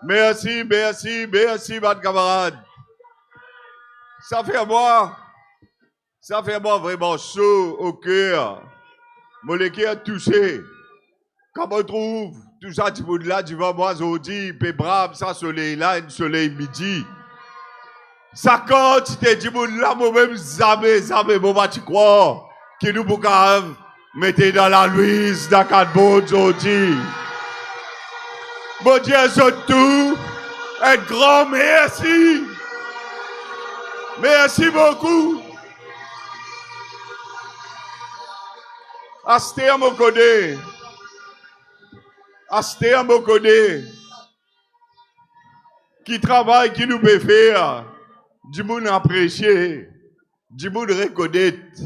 Merci, merci, merci, mes camarades. Ça fait moi vraiment chaud au cœur. Mon cœur touché. Comment on trouve tout ça, du monde là, devant moi, aujourd'hui, puis brave, ça soleil là, un soleil midi. Ça quantité du monde là, moi-même, jamais, bon, tu crois, qui nous pour mettez dans la Louise, dans quatre bonnes aujourd'hui. Bon Dieu, surtout, un grand merci. Merci beaucoup. Asté mon côté. Qui travaille, qui nous peut faire. Du monde apprécié. Du monde reconnaître.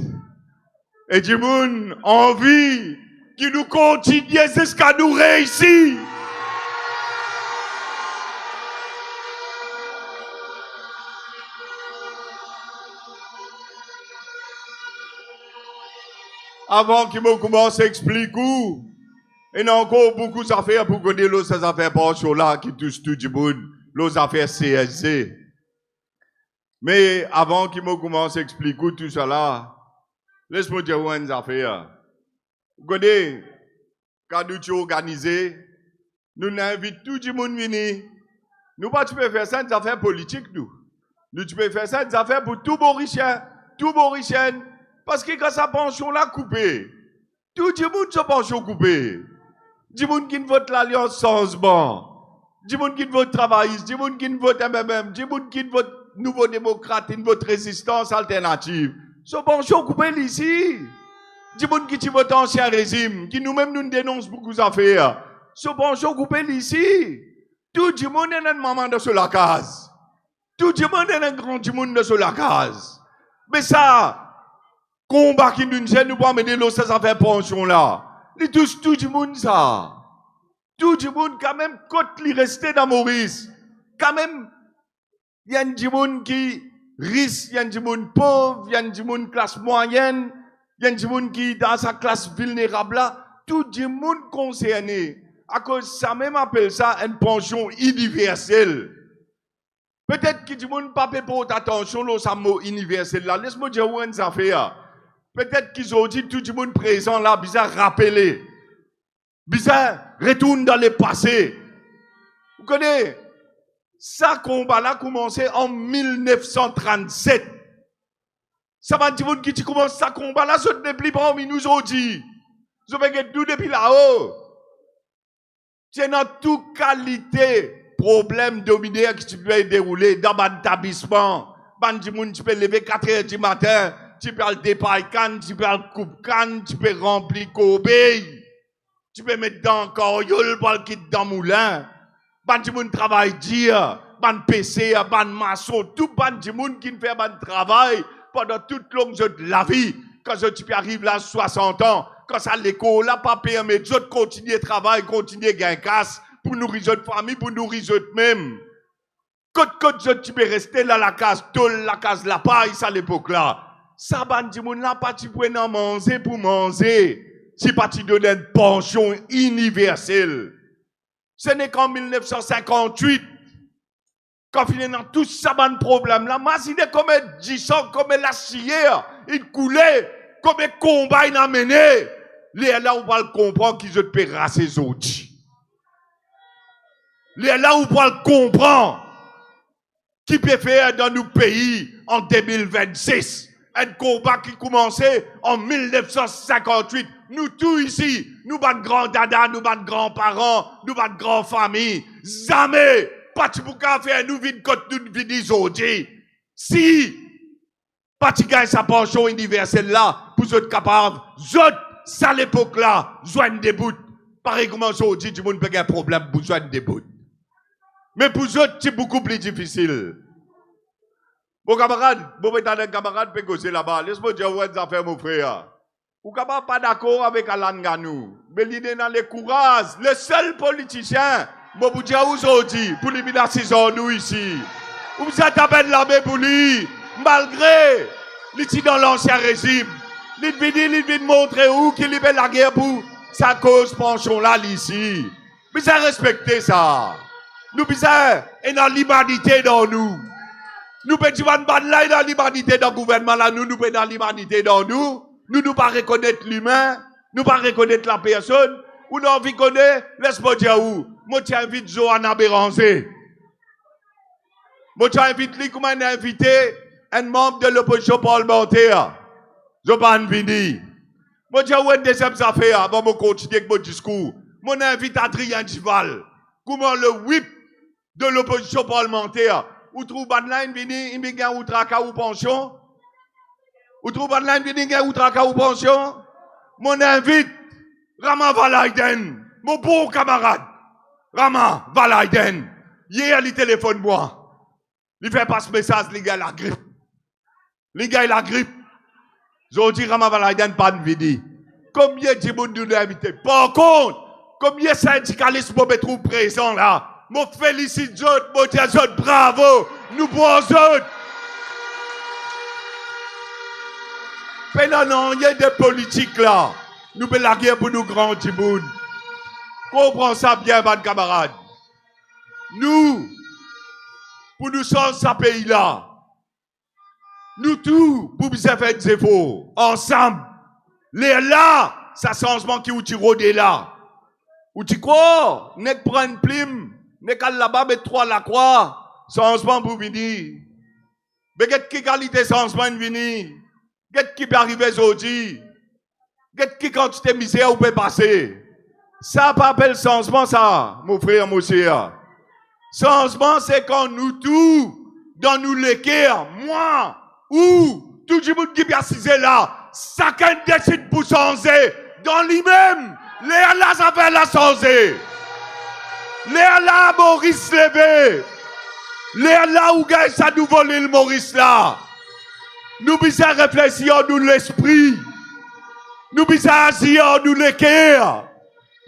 Et du monde envie qui nous continue jusqu'à nous réussir. Avant qu'il me commence à expliquer, il y a encore beaucoup d'affaires pour connaître ces affaires pension là qui touchent tout le monde, les affaires CSC. Mais avant qu'il me commence à expliquer tout ça là, laisse-moi dire une affaire. Vous connaissez, quand nous sommes organisés, nous invitons tout le monde à venir. Nous pas tu peux faire ça des affaires politiques nous. Nous tu peux faire ça des affaires pour tout Mauricien, parce que quand sa pension là coupée, tout le monde se pension coupée. Du monde qui vote l'Alliance Changement, du monde qui vote travailliste, du monde qui vote MMM, du monde qui vote Nouveau Démocrate, qui vote Résistance Alternative. Se pension coupée ici. Du monde qui vote Ancien Régime, qui nous-mêmes nous dénonce beaucoup d'affaires. Se pension coupée ici. Tout le monde est un maman de la case. Tout le monde est un grand du monde de la case. Mais ça, combat qui nous gêne, nous pas mener ces affaires pension là. Ils touchent tout le monde ça. Tout le monde quand même quand il resté dans Maurice. Quand même, il y a du monde qui risque, il y a du monde pauvre, il y a du monde classe moyenne, il y a du monde qui dans sa classe vulnérable là. Tout le monde concerné. À cause ça même appelle ça une pension universelle. Peut-être que du monde pas paie pour attention là, ça mot universel là. Laisse-moi dire où une affaire. Peut-être qu'ils ont dit tout le monde présent là, bizarre rappeler. Bizarre retourne dans le passé. Vous connaissez? Ça combat là commencé en 1937. Ça va dire qui commence ça combat là, ce depuis parmi nous aujourd'hui. Je vais tout depuis là-haut. C'est dans toute qualité, problème dominaire qui peut dérouler dans un établissement. Bandi moun tu peux lever 4 heures du matin. Tu peux le dépailler canne, tu peux le coupe canne, tu peux remplir cobeille. Tu peux mettre dans coriole pour le kit dans moulin. Bandi moun travail dire, ban PC, ban maçon, tout bandi moun qui fait ban travail pendant toute longue de la vie. Quand tu peux arriver là 60 ans, quand ça l'école là pas permet de continuer travail, continuer gagner casse pour nourrir notre famille, pour nourrir notre même. Quand tu peux rester là la case tôle, la case la paille ça l'époque là. Ça bandi moun là pas tu peux en manger pour manger. Si pas tu donner une pension universelle. Ce n'est qu'en 1958 quand il y a tout ça ban problème là, imaginez comme un disant comme la scière, il coulait comme un combat il a mené. Là on va le comprendre qu'ils ont payé ces autres. Là on va le comprendre qui peut faire dans nos pays en 2026. Un combat qui commençait en 1958. Nous tous ici, nous bat grands dada, nous bat grands-parents, nous bat grands familles. Jamais, pas tu pour faire nous vide quand nous vide aujourd'hui. Si, pas tu gagnes sa pension universelle là, pour être capable, ça l'époque là, joindre des bouts. Pareil comme aujourd'hui, du monde peut avoir un problème pour joindre des bouts. Mais pour eux, c'est beaucoup plus difficile. Mon camarade, camarade peut causer là-bas. Laisse-moi dire une affaire, mon frère. Ou capable pas d'accord avec Alan Ganou. Mais l'idée dans les courage, le seul politicien, moi vous dire aujourd'hui, pour lui mettre 6 ans nous ici. Ou vous êtes à peine l'armée pour lui, malgré l'outil dans l'ancien régime. Il vient montrer où qu'il libère la guerre pour sa cause pension là ici. Mais ça respecter ça. Nous bizarre et dans l'humanité dans nous. Nous pouvons dire dans l'humanité dans le gouvernement là, nous pouvons dans l'humanité dans nous. Nous pas reconnaître l'humain, nous pas reconnaître la personne. Ou nous envie connaître, laisse-moi dire où. Moi j'invite Johanna Béranger. Moi j'invite lui comme un invité, un membre de l'opposition parlementaire. Je ne vais pas venir. Moi j'ai une deuxième affaire avant de continuer avec mon discours. Moi j'invite Adrien Duval. Comment le whip de l'opposition parlementaire. Ou trouve Badline vini, il y a un traka ou pension. Ou trouve Badline vini, il y a un traka ou pension. Mon invite, Rama Valaiden, mon bon camarade. Rama Valaiden. Hier, il téléphone moi. Il fait passer message, les gars, la grippe. Les gars, la grippe. J'ai dit Rama Valaiden pas de vini. Combien de monde nous invité? Par contre, combien de syndicalistes pour me trouver présents là? Moi félicite Jot, moi dis Jot, bravo, nous pour Jot. Mais non, il y a des politiques là. Nous faisons la guerre pour nous grands Djiboun. Comprends ça bien, mes camarades. Nous, pour nous changer ce pays là, nous tous, pour nous faire des efforts, ensemble, les là, ça changement qui ou tu rôdes là. Ou tu crois, n'est pas prendre plume. N'est qu'à là-bas, mais trois la croix, changement pour venir. Mais qu'est-ce qui qualité changement venir? Qu'est-ce qui peut arriver aujourd'hui? Qu'est-ce qui quantité misère ou peut passer? Ça pas appelle changement, ça, mon frère, mon cher. Changement, c'est quand nous tous, dans nous l'équerre, moi, ou tout le monde qui est assis là, chacun décide pour changer, dans lui-même, les là, ça fait la changer. Les là, Maurice levé. Les là où gagne ça nous voler le Maurice là. Nous bisons réfléchir nous l'esprit. Nous bisons agir nous l'équerre.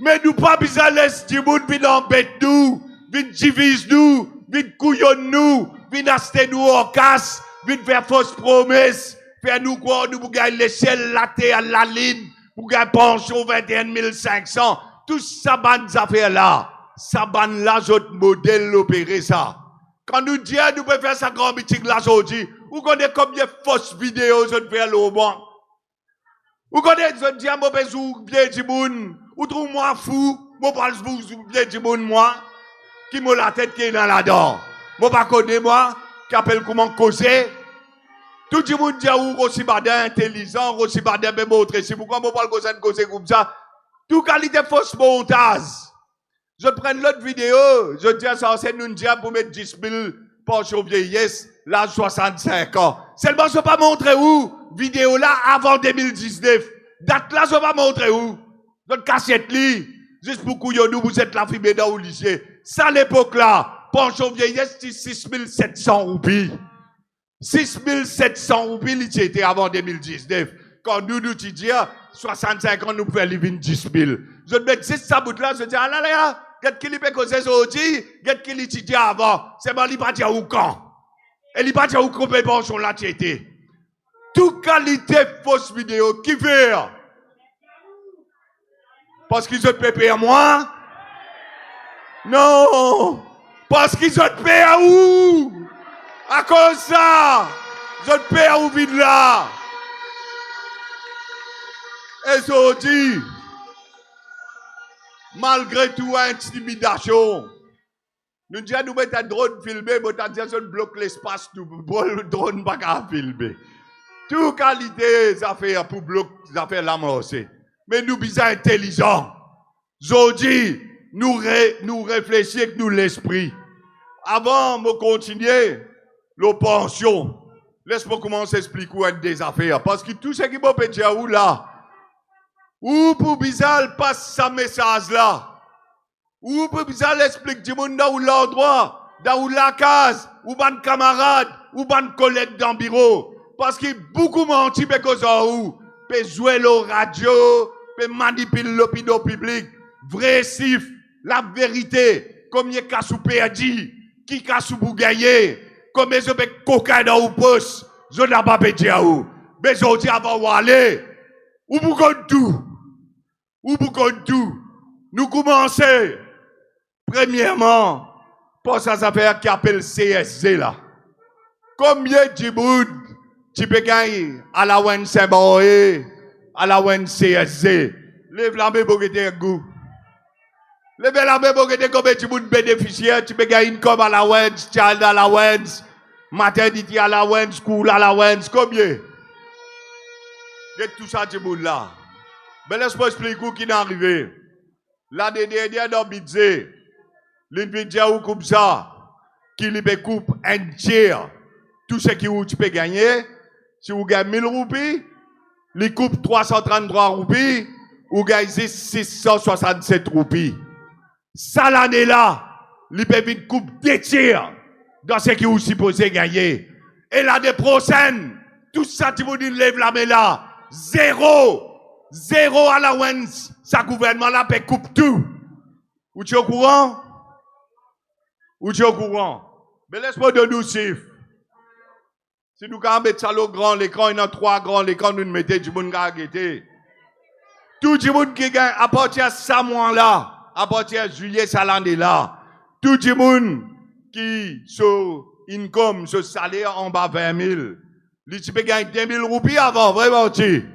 Mais nous pas bisons laisser du monde venir embêter nous, venir diviser nous, venir couillonner nous, venir acheter nous en casse, venir faire fausses promesses, faire nous croire nous pour gagner l'échelle, la terre, la ligne, pour gagner pension 21 500. Tout ça, bonnes affaires là. Ça ban là, notre modèle l'opérer ça. Quand nous disons, nous pouvons faire ça grand meeting là aujourd'hui, vous connaissez combien de fausses vidéos je fais là au banc. Vous connaissez, je dis à mon bezou, bien du monde, ou trouve moi fou, moi parle bien du monde moi, qui m'a la tête qui est dans la dent. Moi pas connais moi, qui appelle comment causer. Tout le monde dit, ou aussi badin intelligent, aussi badin même autre, c'est pourquoi moi parle causer comme ça. Tout qualité fausse montage. Je prends l'autre vidéo, je dis à ça, c'est nous dire pour mettre 10 000 pensions vieillesse, l'âge 65 ans. Seulement, je ne vais pas montrer où, vidéo là, avant 2019. Date là, je ne vais pas montrer où. Notre cassette là, juste pour couillonner, vous êtes la fumée dans le lycée. Ça, l'époque là, pension vieillesse, c'est 6 700 roupies. 6 700 roupies, il était avant 2019. Quand nous disons, 65 ans, nous pouvons vivre 10 000. Je me dis, ça bout là, je dis, ah là là, qu'est-ce qu'il peut causer aujourd'hui, qu'est-ce qu'il étudie avant, c'est bon, il va dire où quand. Et il va dire où combien de pensions là, tu étais. Toute qualité fausse vidéo, qui veut? Parce qu'ils ont payé à moi? Non! Parce qu'ils ont payé à où? À cause de ça! Ils ont payé à où vide là? Et ça dit, malgré tout, intimidation, nous disons, nous mettons un drone filmé, mais nous disons, nous bloquons l'espace, le drone pas qu'à filmer. Toute qualité, ça fait pour bloquer, ça fait l'amorcer. Mais nous sommes intelligents. Aujourd'hui, nous réfléchissons avec nous l'esprit. Avant de continuer, la pension, laisse-moi commencer à expliquer des affaires. Parce que tout ce qui m'a pété à où là, ou pour bizarre passe ce message là, ou pour bizarre explique du monde dans l'endroit, dans la case, ou ban camarade, ou ban collègue dans le bureau. Parce qu'il beaucoup menti, mais cause où, peut jouer la radio, peut manipuler l'opinion publique. Vrai sif, la vérité, comme il y a cassou perdu, qui cassou pour gagner, comme ils ont coca dans le poste, je n'ai pas pété à où. Mais je dis avant d'aller, ou pour tout. Ou pour tout. Nous commençons, premièrement, pour ça affaire qui appelle CSZ là. Combien de monde tu peux gagner à la WEN Saint-Boé, à la WEN CSZ? Lève la main pour que tu aies un goût. Lève la main pour que tu aies combien de monde bénéficiaire, tu peux gagner comme à la WEN, child à la WEN, maternity à la WEN, school à la WEN, combien? Et tout ça du monde là. Mais laisse-moi expliquer qui est arrivé. L'année dernière dans le budget, le budget ou comme ça, qui lui coupe un tiers. Tout ce que tu peux gagner, si vous gagnez 1000 roupies, il coupe 333 roupies, ou gagnez 667 roupies. Ça l'année là, il peut vite coupe 2 tiers dans ce que vous supposez gagner. Et l'année prochaine, tout ça, tu vous lève la main là, zéro allowance, ça gouvernement là peut coupe tout. Ou tu es au courant? Ou tu es au courant? Mais laisse-moi donner nous chiffres. Si nous avons mettre ça au grand l'écran, il y a 3 grands écrans, nous mettons du monde à guetter. Tout le monde qui gagne à partir de ce mois-là, à partir de juillet, ça l'année là. Tout le monde qui sur income, sur salaire en bas 20 000, il peut gagner 2 000 roupies avant, vraiment, tu.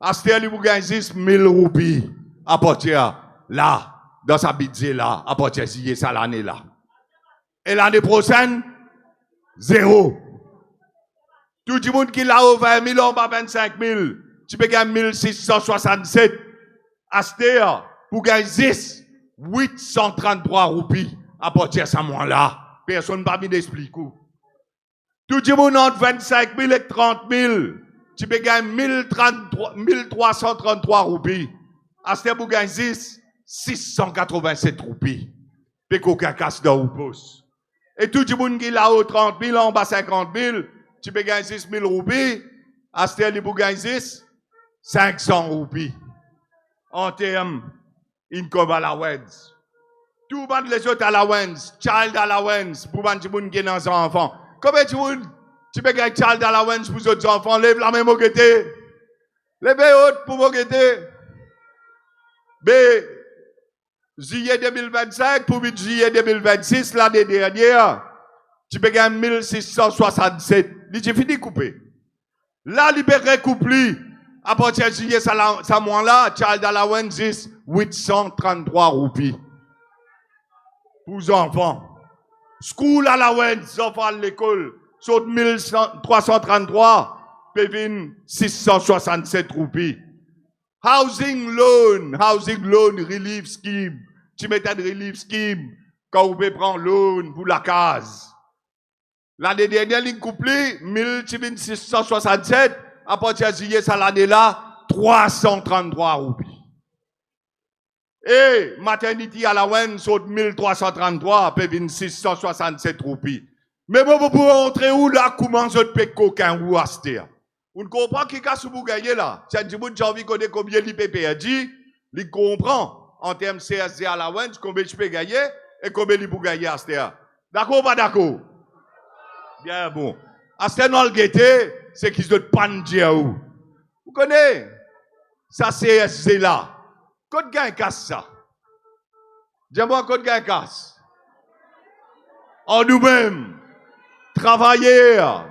À ce temps, il vous gagne 6 000 roupies à partir là, dans sa budget là, à partir de juillet, ça l'année là. Et l'année prochaine, 0. Tout le monde qui l'a au 20 000, en bas 25 000, tu peux gagner 1667. À ce temps, pour gagner 10, 833 roupies à partir de ce moment-là. Personne ne va m'expliquer. Tout le monde entre 25 000 et 30 000, tu peux gagner 1333 roupies. À ce temps, pour gagner 10, 687 roupies. Puis qu'aucun casse dans le pouce. Et tout le monde qui l'a au 30 000, en bas 50 000, tu peux gagner 6 000 roupies. À ce temps, pour gagner 10, 500 roupies. En termes income allowance. Tout le monde les autres allowance, child allowance, pour les gens qui ont des enfants. Combien de monde tu peux gagner child allowance pour les autres enfants? Lève la main, mon guetté. Lève haute pour mon guetté. Mais, juillet 2025 pour juillet 2026, l'année dernière, tu peux gagner 1667. Il fini de couper. Là, il peut recoupler. À partir de juillet, ça mois-là, child allowance, 833 roupies. Pour les enfants. School allowance, enfants à l'école, saute 1333, pévin 667 roupies. Housing loan relief scheme. Tu mets un relief scheme quand vous pouvez prendre loan pour la case. L'année dernière, il couplé 1667. À partir de juillet, ça l'année là, 333 roupies. Et maternity allowance saute 1333, pévin 667 roupies. Mais bon, vous pouvez entrer où là, comment je peux coquin ou aster? Vous ne comprenez pas qui vous gagner là. C'est du monde qui a envie de connaître combien il peut payer. Il comprend en termes CSD allowance, combien je peux gagner et combien il peut gagner aster. D'accord ou pas d'accord? Bien bon. Aster dans le guetté, c'est qu'ils ne pas dire où. Vous connaissez? Ça CSD là. Côte gain casse ça. Dis-moi côte gain casse. En nous-mêmes, travailler à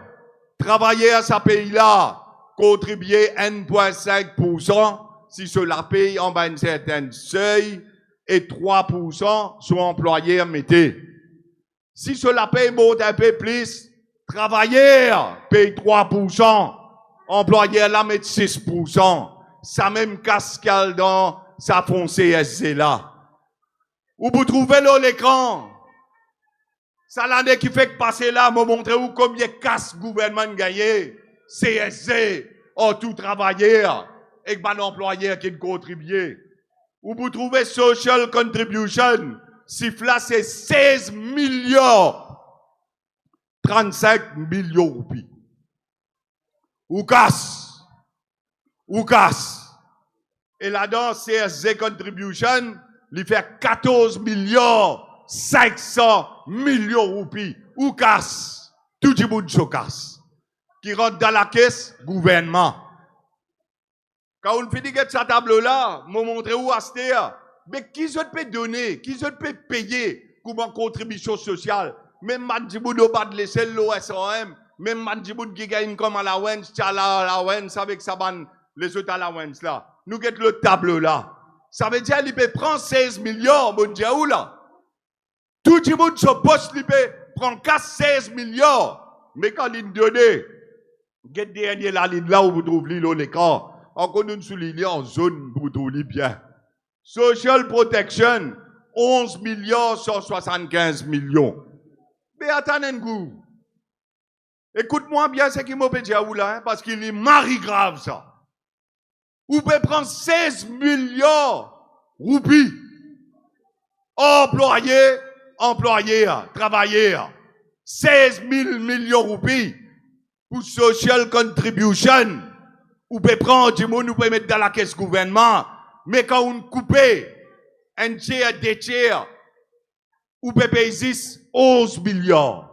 ce pays-là, contribuer 1,5% si cela paye en bas un certain seuil et 3% sur employés mettez. Si cela paye monte un peu plus, travailler paye 3%, employé là met 6%. Ça même cascade dans sa fond CSC là. Où vous trouvez là l'écran? Ça l'année qui fait que passer là, me montrer où combien casse gouvernement gagné. CSC, en tout travaillé, et que employé qui contribue. Où vous trouvez social contribution, si là c'est 16 millions, 35 millions roupies. Ou casse. Et là-dedans, CSC Contribution, il fait 14 millions 500 millions roupies. Ou casse. Tout le monde se casse. Qui rentre dans la caisse, gouvernement. Quand on finit de cette table-là, me montrer où acheter. Mais qui je peut donner, qui je peut payer comment contribution sociale. Même Mandjiboud au bas de l'échelle, l'OSOM, même Mandjiboud qui gagne comme à la Wens, avec sa bande, les autres à la Wens là. Nous guettons le tableau là. Ça veut dire qu'il peut prendre 16 millions, mon Dieu, là. Tout le monde se poste, il peut prendre 16 millions. Mais quand il donne, guette dernier la ligne là où vous trouvez l'écran. Encore nous soulignons en zone pour trouver bien. Social Protection, 11 millions 175 millions. Mais attendez un coup. Écoute-moi bien ce qui m'a dit à vous là, parce qu'il est mari grave ça. Vous pouvez prendre 16 millions roupies. Employés, travailleurs. 16 000 millions roupies pour social contribution. Vous pouvez prendre du monde, vous pouvez mettre dans la caisse gouvernement. Mais quand vous coupez un tiers, deux tiers, vous pouvez payer 11 millions.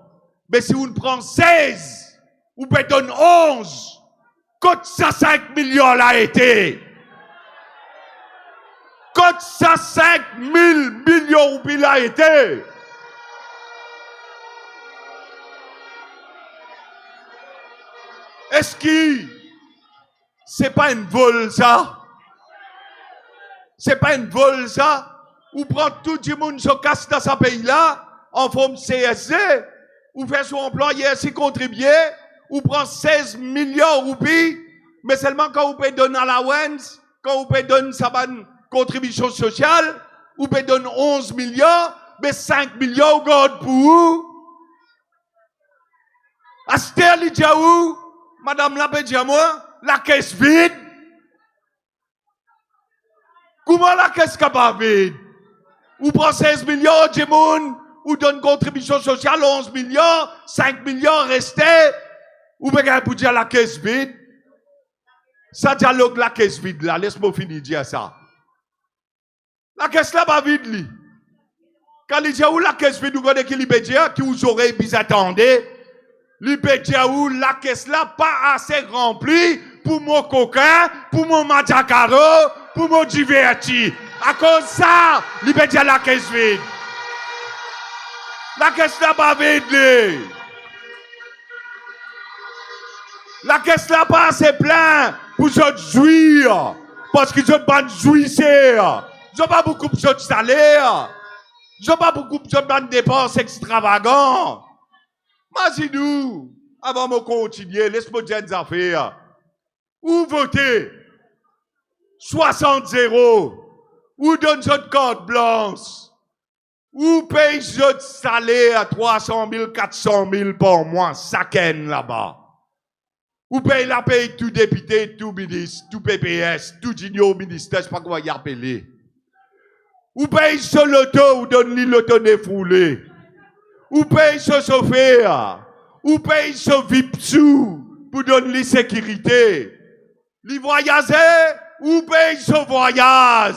Mais si vous prenez 16, vous pouvez donner 11. Quand ça 5 millions l'a été. Quand ça 5 000 millions roupies l'a été. Est-ce que c'est pas une vol ça? C'est pas une vol ça? Ou prend tout le monde se casse dans ce pays-là, en forme CSC, ou fait son employé ainsi contribuer, ou prend 16 millions de roupies, mais seulement quand vous pouvez donner à la WENS, quand vous pouvez donner sa bonne contribution sociale, vous pouvez donner 11 millions, mais 5 millions vous gardez pour vous. Aster li dit où? Madame la dit à moi, la caisse vide. Comment la caisse capable vide? Ou prend 16 millions de monde, ou donne contribution sociale 11 millions, 5 millions restés, ou bien pour dire la caisse vide. Ça dialogue la caisse vide là, laisse-moi finir dire ça. La caisse là pas vide li. Quand il dit où la caisse vide, vous connaissez qui peut dire, qui vous aurez bien attendez. Il peut dire où la caisse là pas assez remplie pour mon coquin, pour mon matacaro, pour mon diverti. À cause de ça, il peut dire la caisse vide. La caisse là pas vide. La caisse là pas assez plein pour se jouir. Parce qu'ils ont pas de jouisseur. Ils n'ont pas beaucoup de salaire. Ils n'ont pas beaucoup de dépenses extravagantes. Mazidou, avant de continuer, laisse-moi dire des affaires. Ou votez 60-0, ou donne votre carte blanche, ou paye votre salaire à 300 000, 400 000 par mois, ça ken là-bas. Ou paye la paye tout député, tout ministre, tout PPS, tout junior ministère, je sais pas comment y appeler. Ou paye ce loto, ou donne-lui l'auto défoulé. Ou paye ce chauffeur, ou paye ce vipsou pour donner sécurité. Les voyageurs, ou paye ce voyage.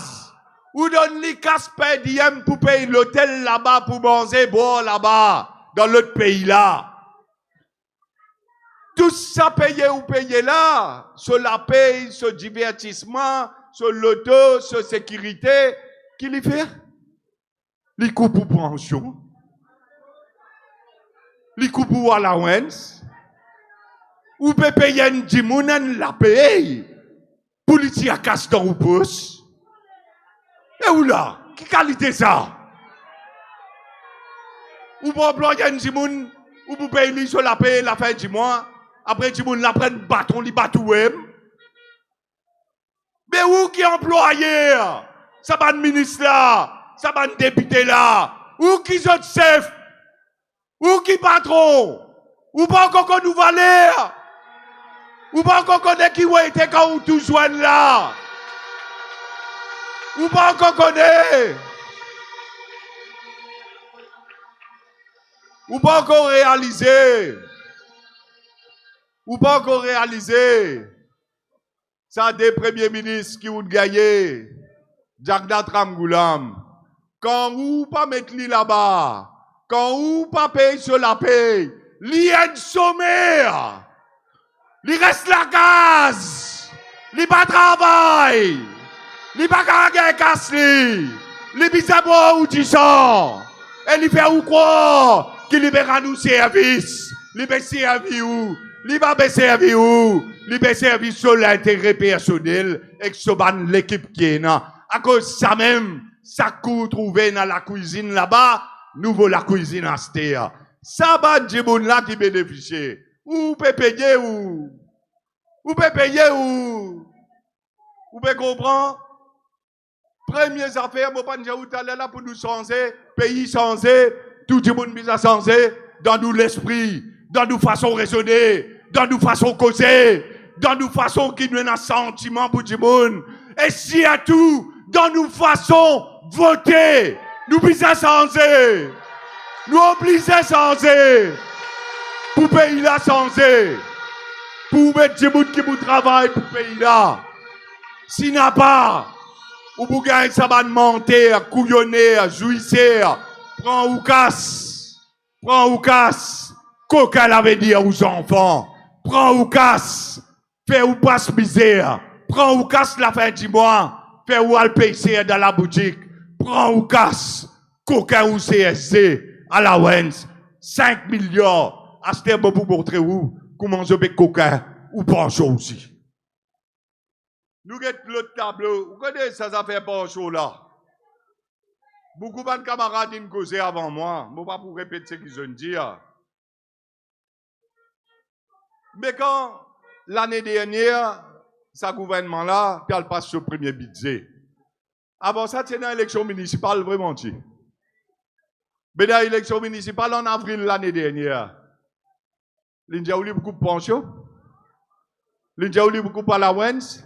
Ou donne les casse diem pour payer l'hôtel là-bas, pour manger bon là-bas, dans l'autre pays là. Tout ça payé ou payé là, sur la paye, sur divertissement, sur l'auto, sur sécurité, qui les fait? Les coupes pour pension. Les coupes pour allowance. Ou peut payer un dimounen la paye. Pour les tirer à casse dans ou pousse. Et où là? Qui qualité ça? Ou pour employer un dimoun, ou pour payer sur la paye la fin du mois. Après, dimoun la prenne bâton, li batouem. Mais où qui employé? Ça va de ministre là, ça va de député là. Où qui sont chef? Où qui patron? Ou pas encore qu'on nous valait? Ou pas encore qu'on est qui ou été quand on tout joigne là? Ou pas encore qu'on est? Ou pas encore réalisé? Ou pas encore réalisé? Ça des premiers ministres qui ont gagné. Jagda Tramgoulam. Quand vous pas mettre lui là-bas, quand vous pas payer sur la paye, li en sommaire, li reste la case, li pas travail, li pas gagner casse li bizabo ou disant. Et il fait ou quoi? Qu'il libère nous service. Il va servir où? Il va servir où? Il va servir sur l'intérêt personnel et sur l'équipe qui est là. À cause de ça même, ça coûte trouver dans la cuisine là-bas, nous voulons la cuisine à Stéa. Ça va des gens là qui bénéficient. Ou peut payer ou? Ou peut payer ou? Vous pouvez comprendre? Premières affaires, je ne sais pas où tu là pour nous changer, pays changer, tout le monde bisa changer, dans nous l'esprit, dans nous façon raisonner, dans nous façon causer, dans nous façon qui nous a un sentiment pour tout le monde. Et si à tout, dans nous façon voter, nous bisa changer, nous obligés changer, pour pays là changer, pour mettre tout le monde qui vous travaille pour pays là. Si n'a pas, ou pour gagner ça va monter, couillonner, jouisser, prends ou casse, coca l'avait dit aux enfants, prends ou casse, fais ou passe misère, prends ou casse la fin du mois, fais ou al payer dans la boutique, prends ou casse, coca ou CSC, à la Wens, 5 millions, à ce terme pour montrer où, comment je vais coca ou pancho aussi. Nous avons l'autre tableau. Vous connaissez ces affaires pancho là? Beaucoup de camarades ont causé avant moi. Je ne vais pas pour répéter ce qu'ils ont dit. Mais quand l'année dernière, ce gouvernement-là, il passe sur le premier budget. Avant ça, c'était dans l'élection municipale, vraiment dit. Mais dans l'élection municipale en avril l'année dernière, l'India a eu beaucoup de pension. L'India a eu beaucoup de allowance.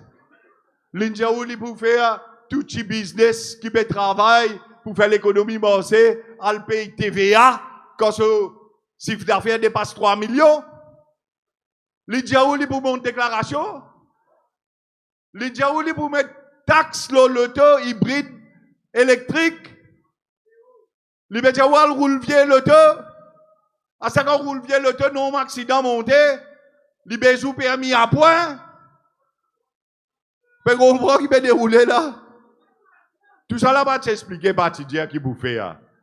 L'India a eu pour faire tout petit business qui peut travailler pour faire l'économie marcher, à le payer TVA quand ce chiffre d'affaires dépasse 3 millions. L'India a eu pour monter déclaration. L'India a eu pour mettre taxe sur l'auto hybride électrique. L'India a eu roule vieux l'auto. À ce qu'on roule vieux l'auto, non accident monté. L'India a permis à point. Mais on voit qui peut dérouler là. Tout ça là va t'expliquer parti dire qui vous fait.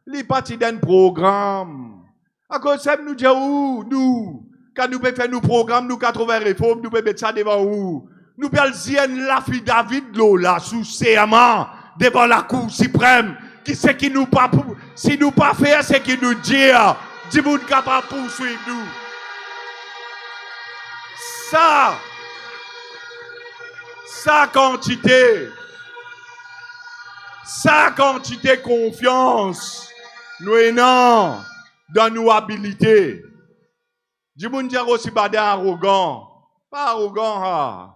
Les partis d'un programme. À cause de nous dire où nous, quand nous pouvons faire nos programmes, nous 80 réformes, nous pouvons mettre ça devant où. Nous pouvons dire la fille David là sous serment devant la Cour suprême. Qui c'est qui nous pas pour, si nous pas faire, c'est qui nous dit, du monde capable poursuivre nous. Sa quantité de confiance, nous ayons dans nos habilités. Du monde dire aussi pas arrogant. Pas arrogant,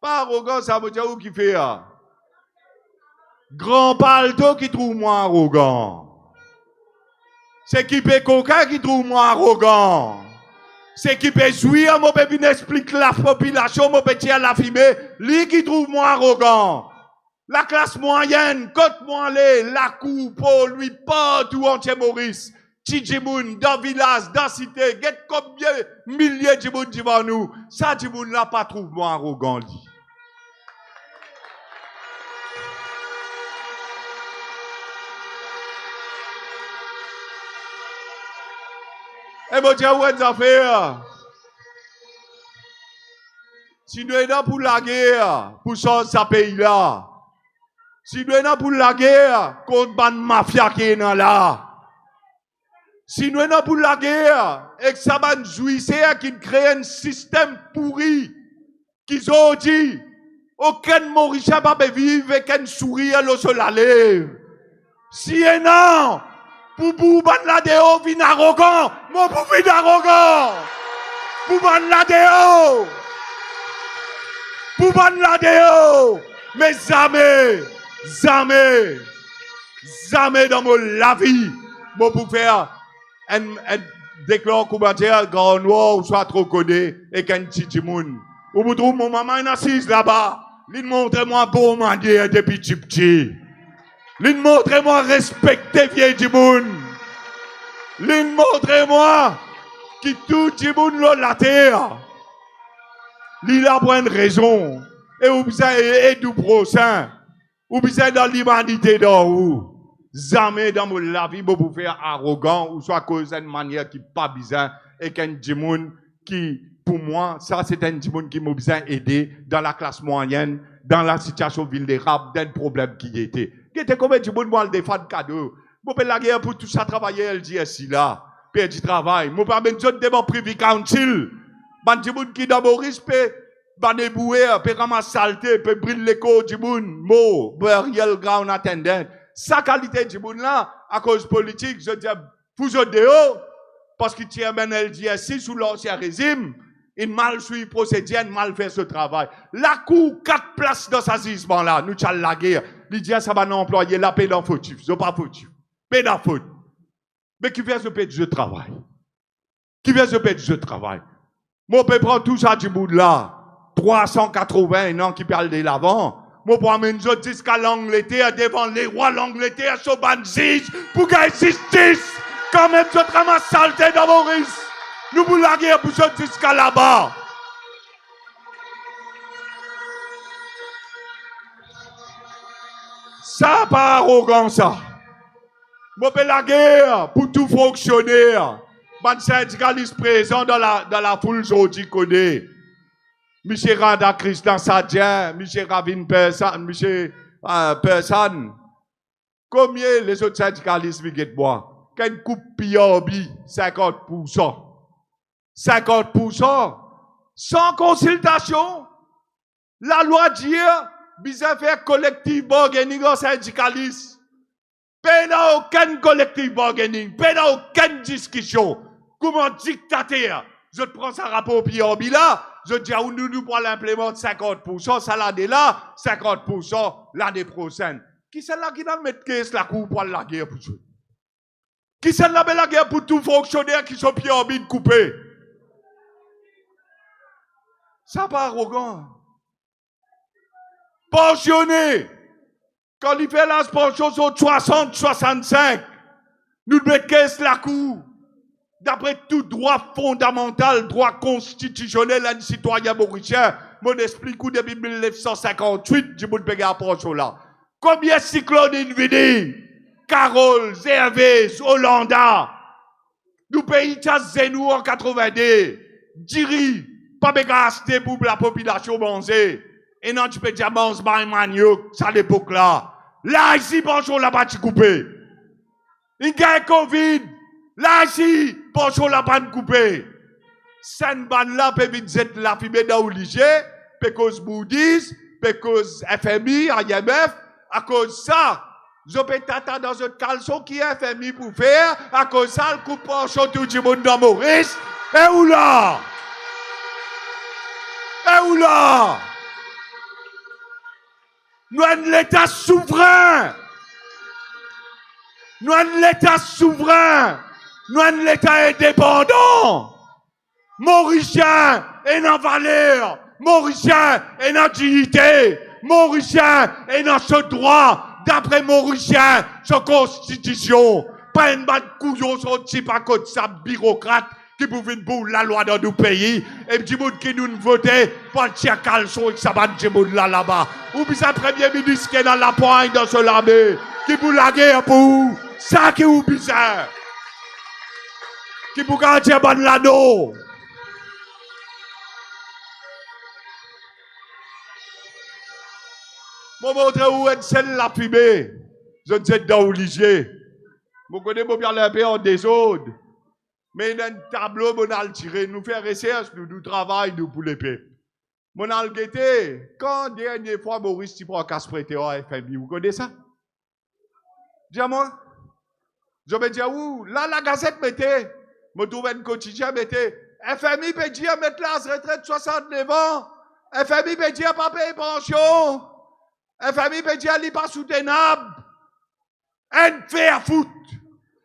Pas arrogant, ça veut dire où qui fait, Grand palto qui trouve moi arrogant. C'est qui peut coca qui trouve moi arrogant. C'est qui peut jouir, mon peut venir expliquer la population, mon petit à la fumée, lui qui trouve moi arrogant. La classe moyenne, Côte-Moilé, la coupe, lui, partout en Maurice, Tidjimoun, dans village, dans cité, get combien milliers de monde devant nous. Ça, Tidjimoun là pas trouve moi arrogant, lui. Et mon Dieu, où est-ce que fait? Si nous sommes là pour la guerre, pour changer ce pays-là, si nous sommes là pour la guerre, contre la mafia qui est là, si nous sommes là pour la guerre, et que ça va nous jouir, qui crée un système pourri, qui ont dit, aucun Mauricien ne peut vivre avec un sourire sur la lèvre. Si non, pour ban la déo, vin arrogant. Mon pour vin arrogant. Pour ban la déo. Pour ban la déo. Mais jamais dans mon la vie, mon pour faire un déclare commentaire grand noir ou soit trop codé et qu'un petit moun. Ou vous trouvez mon maman est assise là-bas. Il montre-moi bon manier depuis petit. L'une montre-moi respecter vieille du monde. L'une montre-moi qui tout du monde la terre. L'il a une raison. Et vous avez du prochain. Vous avez dans l'humanité dans vous. jamais dans la vie, vous pouvez faire arrogant ou soit à cause d'une manière qui n'est pas bizarre et qu'un djimoun qui, pour moi, ça c'est un djimoun qui m'a besoin aider dans la classe moyenne, dans la situation vulnérable d'un problème qui était. Qui était comme un djimoun, moi, le défendre cadeau. Vous pouvez la guerre pour tout ça travailler, elle dit ainsi là. Puis du travail. Moi, pas même de mon privé council. Ban djimoun qui dans Maurice, peut banébouer, peut ramasser saleté, peut brûler l'écho djimoun, mot, burial ground attendant. Sa qualité djimoun là, à cause politique, je dis, vous êtes dehors, parce qu'il tient ben elle dit ainsi sous l'ancien régime, il mal suit procédure, il mal fait ce travail. La cour, 4 places dans ce gisement là, nous tchal la guerre. Il dit, ça va nous employer la paix dans fautif, c'est pas fautif. Paix dans faute. Mais qui vient se payer du travail? Qui vient se payer du travail? Moi, je peux prendre tout ça du bout de là. 380 ans qui parlent de l'avant. Moi, pour amener nous jusqu'à l'Angleterre, devant les rois l'Angleterre, sur Banzis, pour gagner justice. Quand même, je ramasse saleté dans Maurice. Nous pour la guerre, pour jusqu'à là-bas. Ça, pas arrogant, ça. Moi, je la guerre pour tout fonctionnaire. Ban syndicaliste présent dans la foule aujourd'hui connaît. Michel Randa Christian Sadien, Michel Ravin Persan, Michel Persan. Combien les autres syndicalistes viennent de boire? Qu'une coupe Piorbi, 50%. 50%. Sans consultation. La loi dit, bizarre faire collectif bargaining en syndicaliste. Pas dans aucun collectif bargaining, pas dans aucune discussion. Comment dictateur? Je te prends ça rapport Piorbi là, je dis à nous pour l'implémenter 50%, ça l'année là, 50% l'année prochaine. Qui c'est là qui va mettre caisse la cour pour la guerre pour ça? Qui c'est là la guerre pour tout fonctionnaire qui sont Piorbi de couper? Ça pas arrogant. Pensionné. Quand il fait la pension sur 60-65, nous mettons caisse la cour. D'après tout droit fondamental, droit constitutionnel d'un citoyen mauricien, mon explique depuis 1958, je ne peux pas pension là. Combien de cyclones viennent? Carole, Zervès, Hollanda. Nous payons Zenou en 82. Diri, pas de pour la population manzée. Et non, tu peux dire, mange manioc, ça à l'époque là. Là, ici, bonjour, là-bas, tu coupé. Il y a Covid. Là, ici, bonjour, là-bas, tu coupé. Cette bande-là, peut être la fumée d'Auligé, parce que Moody's, parce FMI, IMF, à cause de ça, je peux t'attendre dans un caleçon qui est FMI pour faire, à cause de ça, le coup penchant tout le monde dans Maurice. Et où là? Et où là? Nous avons l'État souverain. Nous avons l'État souverain. Nous avons l'État indépendant. Mauricien est dans valeur. Mauricien est dans dignité. Mauricien est dans ce droit. D'après Mauricien, sa constitution. Pas une bande couillon sur type à côté de sa bureaucrate qui pouvait boule la loi dans nos pays. Et petit monde qui nous votait pour le tir caleçon et ça va petit monde là-bas. Ou bien un premier ministre qui est dans la poigne dans ce l'armée. Qui pour la guerre pour ça qui est bizarre. Qui pour garantir ban l'anneau. Je vais montrer où est celle la fumée. Je ne sais pas où l'Olivier. Je connais bien la paix en désordre. Mais dans un tableau, on a tiré. Nous faisons recherche, nous travaillons nous pour les paix. On a guetté. Quand dernière fois, Maurice Tipon a prêté à FMI, vous connaissez ça? Dis-moi. Je me dis, où? Là, la gazette mettait. Je trouve un quotidien mettait. FMI peut dire mettre la retraite 69 ans. FMI peut dire pas payer pension. FMI peut dire n'est pas soutenable. Un fait à foot.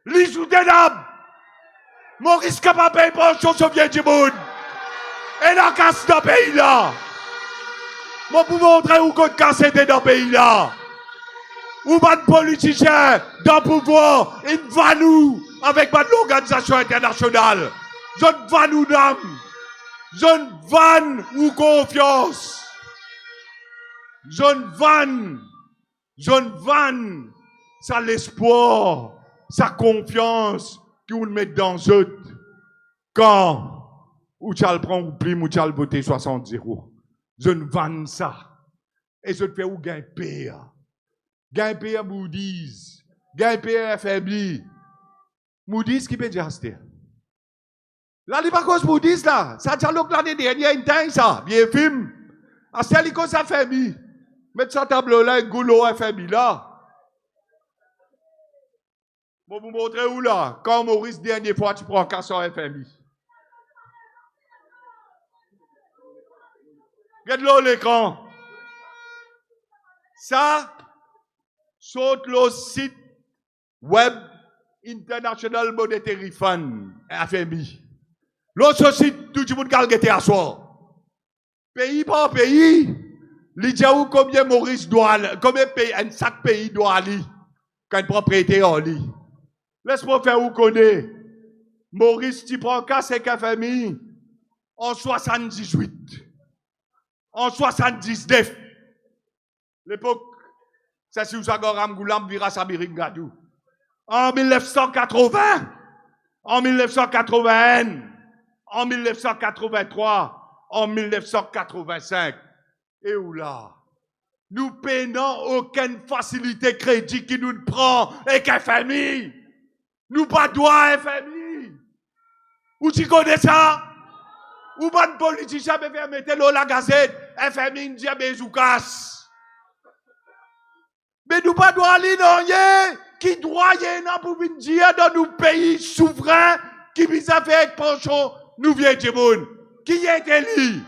Li soutenable. Maurice capable de payer pension sur bien du monde. Et la casse dans le pays là. Moi, pour vous montrer où qu'on casse dans le pays là. Où pas de politiciens dans le pouvoir, ils va nous avec l'organisation internationale. Je ne vais nous dame. Je ne vanne ou confiance. Je ne vanne ça l'espoir, sa confiance que vous mettez dans eux. Quand ou tu le prends ou pli, ou tu le voter 70 euros. Je ne vends ça. Et je te fais où gain PA. Gain PA Moody's. Gain PA FMI. Moody's qui peut dire acheter. Là, il n'y a pas cause Moody's là. Ça tient l'année dernière, une temps ça. Vieux film. Acheter les causes FMI. Mettre ça tableau là, un goulot FMI là. Bon, vous montrer où là? Quand Maurice, dernière fois, tu prends un casse en FMI. Regarde-le l'écran. Ça, saute le site web International Monetary Fund, FMI. L'autre site, tout le monde a gagné à soi. Pays par pays, il dit où combien Maurice doit aller, combien chaque pays doit aller quand il propriété en lit. Laisse-moi faire où connaît. Maurice, tu prends qu'à 5 FMI en 78. En 79. L'époque, c'est si vous avez Ramgoulam vira Sabiringadou. En 1980, en 1981, en 1983, en 1985. Et où là? Nous payons aucune facilité crédit qui nous prend et qu'un FMI. Nous pas droit FMI. Où tu connais ça? Ou pas de politicien me faire mettre l'eau la gazette, FMI India Bezoukas. Mais nous pas droit aller dans qui doit y avoir pour venir dire dans nos pays souverains qui visent à faire avec penchon, nous vient du monde. Qui est élu?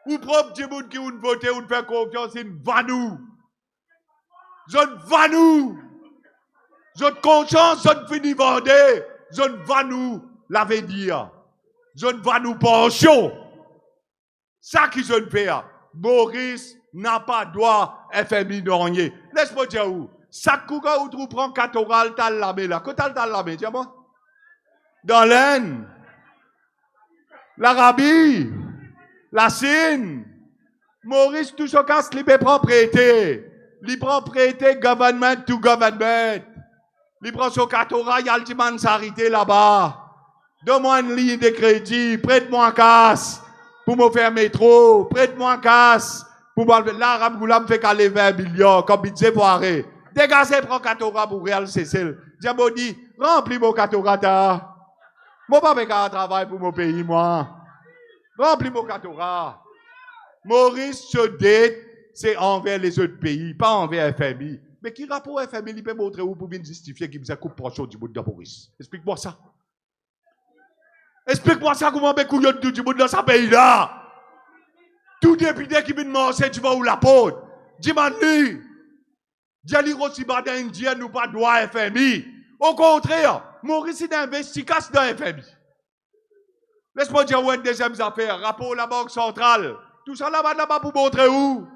Ou propre du monde qui vous vote ou fait confiance, il va nous. Je va nous. Je conscience, je finis vendre. Je va nous. L'avenir. Je ne vais nous pension. Ça qui je ne fais. Maurice n'a pas droit FMI de rien. Laisse-moi dire où. Ça couga où tu prends Katoral tal lamé là. Quand tal lamé, dis-moi. Dans l'Inde. L'Arabie. La Chine. Maurice tout ce cas libre propriété. Libre propriété government to government. Libre son Katoral, il y a l'ultime charité là-bas. Donne-moi une ligne de crédit, prête-moi un casse pour me faire métro, prête-moi un casse pour me... Là, Ramgoulam fait qu'aller 20 millions, comme budget pour arrêter. Dégagez, prends Katora pour Real Cécile. Diabo dit, remplis mon Katora, ta. Moi, pas faire un travail pour mon pays, moi. Remplis mon Katora. Maurice se dette, c'est envers les autres pays, pas envers FMI. Mais qui rapport FMI, il peut montrer où pour bien justifier qu'il vous a coupé prochain du bout de Maurice? Explique-moi ça. Explique-moi ça comment on couillon du monde dans ce pays-là. Tout député qui vient de manger, tu vas où la porte. Dis-moi-lui. Dis-lui aussi, Bada Indien, nous pas droit FMI. Au contraire, Maurice est investi casse dans FMI. Laisse-moi dire où est deuxième affaire. Rapport la Banque centrale. Tout ça là-bas pour montrer où.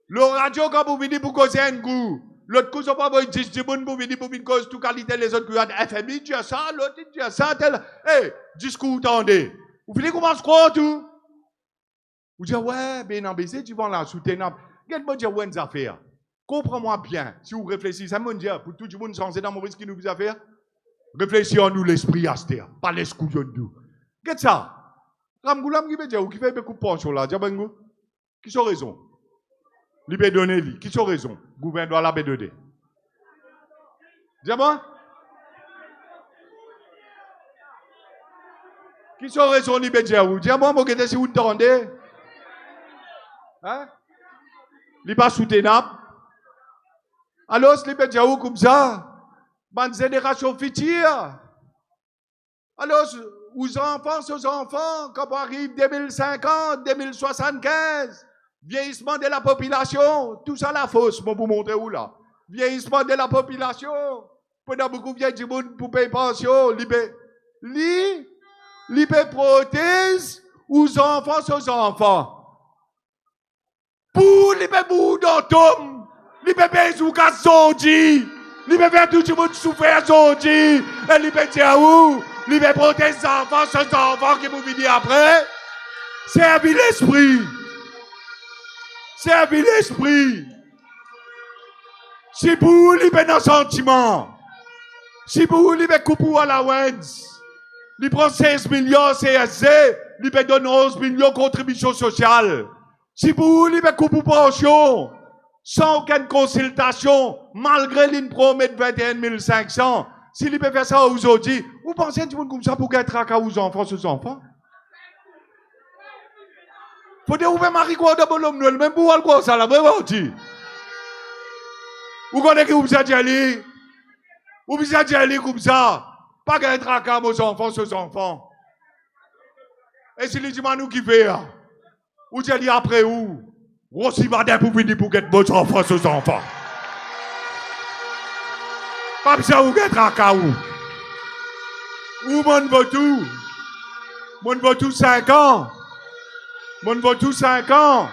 Le radio, quand vous venez pour causer un goût. L'autre coup, ça va pas 10 secondes pour venir pour une cause toute qualité, les autres couillons. FMI, tu as ça, l'autre, tu as ça, tel. Hey, discours, attendez. Vous venez comment se croire tout? Vous dites, ouais, ben, non, baiser, tu vas la soutenir. Regardez-moi dire, ouais, une affaire. Comprends-moi bien. Si vous réfléchissez, ça me dit, pour tout le monde changer dans mon risque qui nous a fait. Réfléchissons-nous l'esprit à ce pas les couillons de nous. Qu'est-ce ça? Ramgoulam qui veut dire, ou qui fait beaucoup de pension là, diabango? Qui sont raison? Libé donné, qui sont raison? Gouvernement la B2D. Dis-moi. Qui sont raison, libé diaou? Dis-moi, moi, si vous entendez. Hein? Liba soutenable. Alors, libé diaou comme ça. Bonne génération future. Alors, aux enfants, quand on arrive 2050, 2075. Vieillissement de la population, tout ça la fausse, pour vous montrer où là. Vieillissement de la population, pendant beaucoup vieillir du monde pour payer pension, libé prothèse aux enfants. Pour libé bout d'entome, libé bezouka zondi, libé faire tout le monde souffrir zondi, et libé diaou, libé prothèse enfants, ces enfants qui vous venir après, c'est un l'esprit. Servez l'esprit. Si vous libérez nos sentiments, si vous libérez coupou à la Wens, il prend 16 millions CSC, il donne 11 millions contributions sociales. Si vous libérez coupou pension, sans aucune consultation, malgré l'une promet de 21 500, si il peut faire ça aujourd'hui, vous pensez que vous comme ça pour être à aux enfants, aux enfants? Faut dire, vous pouvez marier quoi de bonhomme Noël, même pour voir quoi ça, là, vraiment, dit. Vous connaissez que vous êtes allé? Vous êtes allé comme ça? Pas qu'être à aux enfants, aux enfants. Et si les gens nous qui fait, vous allez après où? Vous aussi, madame, pour venir pour être vos enfants, aux enfants. Pas besoin de vous être à où? Où mon votou? Mon votou 5 ans. Mon votou 5 ans.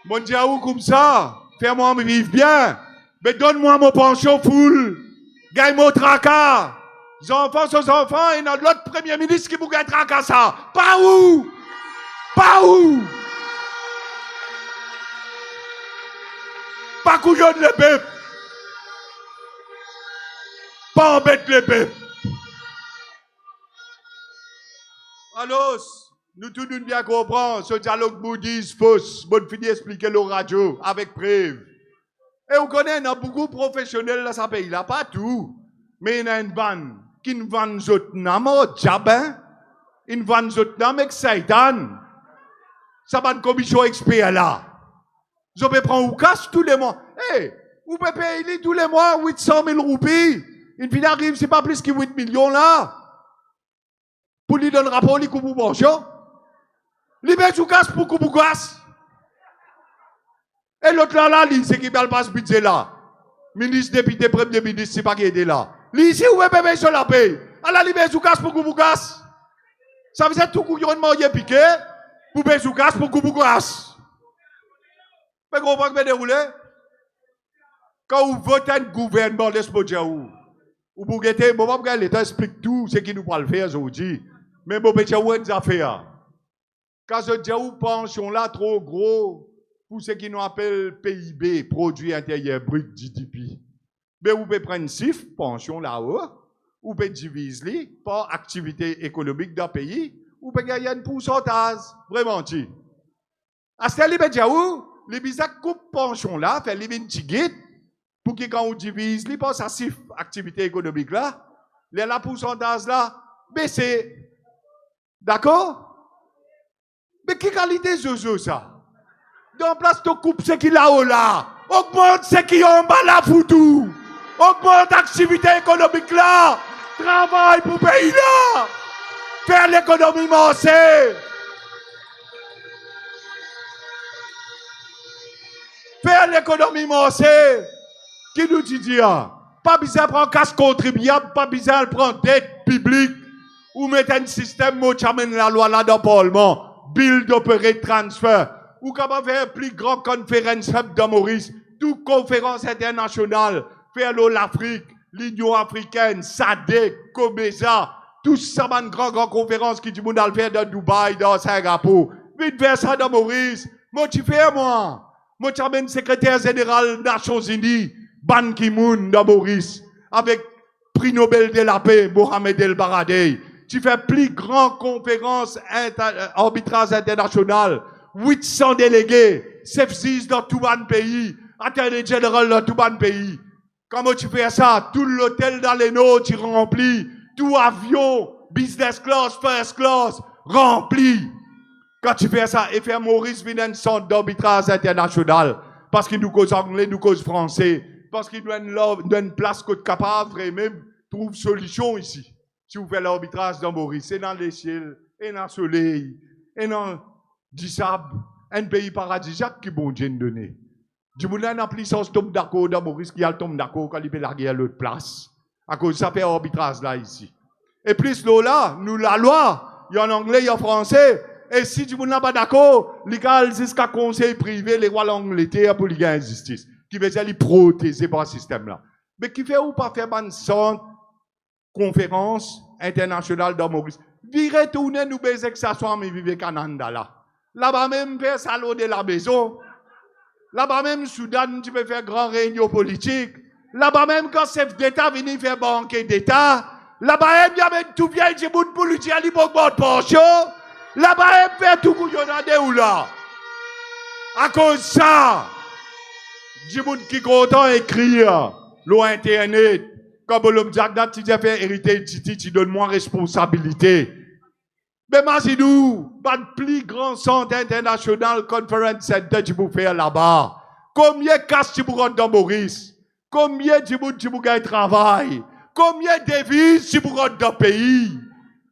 Mon diaou comme ça. Fais-moi me vivre bien. Mais donne-moi mon pension full. Gagne mon tracas. Les enfants, aux enfants, et notre l'autre premier ministre qui vous gagne tracas ça. Pas où? Pas où? Pas couillonne le peuple. Pas embête le peuple. Alors, nous tous nous bien comprendre ce dialogue bouddhiste fausse. Bonne fini expliquer le radio avec preuve. Et on connaît, il y a beaucoup de professionnels dans ce pays-là, pas tout. Mais il y a une vanne qui ne vend zotnam au diable, une vanne zotnam avec Satan. Ça va une commission expert là. Vous pouvez prendre ou casse tous les mois. Hey, vous pouvez payer tous les mois 800 000 roupies. Une fille arrive, c'est pas plus que 8 millions là. Pour lui donner rapport, lui coupe pour pension. Libère sous casse pour coupe casse. Et l'autre là, c'est qui parle pas ce budget là. Ministre, député, premier ministre, c'est pas qui est là. Lui ici, où est bébé sur la paye? À la libère sous casse pour coupe casse. Ça veut dire tout couillonnement y est piqué. Pour payer sous casse pour coupe casse. Mais vous comprenez que dérouler? Quand vous votez un gouvernement, laisse-moi dire où. Ou pour guetter, bon, l'État explique tout ce qui nous parle faire aujourd'hui. Mais bon, dire où est affaires. Quand je dis où pension là trop gros pour ce qui nous appelle PIB, produit intérieur brut GDP. Mais vous pouvez prendre chiffre, pension là-haut, vous pouvez diviser par activité économique d'un pays, vous pouvez gagner un pourcentage. Vraiment, tu. À ce niveau de où, les bisacs coupe pension là, fait les une pour que quand on divise, les pas sa chiffre activité économique là, les la pourcentage là, baisser. D'accord? Mais quelle qualité de ça? Dans place de coupe ce qui là-haut là, augmente ce qui est en bas là pour tout. Augmente l'activité économique là. Travaille pour pays là. Faire l'économie mancée. Faire l'économie mancée. Qui nous dit pas besoin de prendre casse contribuable, pas besoin de prendre dette publique ou mettre un système où tu amènes la loi là dans le Parlement. Bill d'opérer transfert. Ou comment faire plus grande conférence de Maurice. Toute conférence internationale. Faire l'Afrique, l'Union africaine, SADC, COMESA. Tout ça, une grande conférence qui dit qu'on va le faire dans Dubaï, dans Singapour. Vite faire ça dans Maurice. Moi, tu fais moi. Moi, tu amènes secrétaire général des Nations Unies. Ban Ki-moon dans Maurice. Avec prix Nobel de la paix, Mohamed El Baradei. Tu fais plus grande conférence arbitrage international, 800 délégués, CEF6 dans tout le pays, Attorney General dans tout le pays. Comment tu fais ça? Tout l'hôtel dans les notes, tu remplis. Tout avion, business class, first class, rempli. Quand tu fais ça, et faire Maurice vient un centre d'arbitrage international. Parce qu'il nous cause anglais, nous cause français. Parce qu'il doit une place qu'on est capable et même trouve solution ici. Si vous faites l'arbitrage dans Maurice, c'est dans les ciels, et dans le soleil, et dans du sable, un pays paradisiaque qui bon Dieu donné. Du monde n'a plus sens tombe d'accord dans Maurice qui a le tombe d'accord quand il peut larguer à l'autre place. À cause de ça fait arbitrage là ici. Et plus là, nous la loi, il y a en anglais, il y a en français. Et si du monde n'a pas d'accord, il y a jusqu'à conseil privé, les rois l'Angleterre pour lui gagner justice. Qui veut dire les protéger par ce système là. Mais qui fait ou pas faire une centre conférence internationale dans Maurice. Virez tourner nous baiser que ça soit mais vivre Canada là. Là-bas même faire salon de la maison. Là-bas même, Soudan, tu peux faire grand réunion politique. Là-bas même, quand chef d'État vient faire banquet d'État, là-bas même, il y a tout bien, il y a beaucoup de politique, il y a beaucoup de pension. Là-bas même, fait tout coup, il y en a des ou là. À cause de ça, il y a beaucoup qui sont contents d'écrire, l'Internet. Comme l'homme Jagda, tu dis faire hériter, tu donnes moins responsabilité. Mais Mazidou, pas de plus grand centre international conference center tu peux faire là-bas. Combien de casse tu peux rentrer dans Maurice? Combien de monde tu peux gagner travail? Combien de devises tu peux rentrer dans le pays?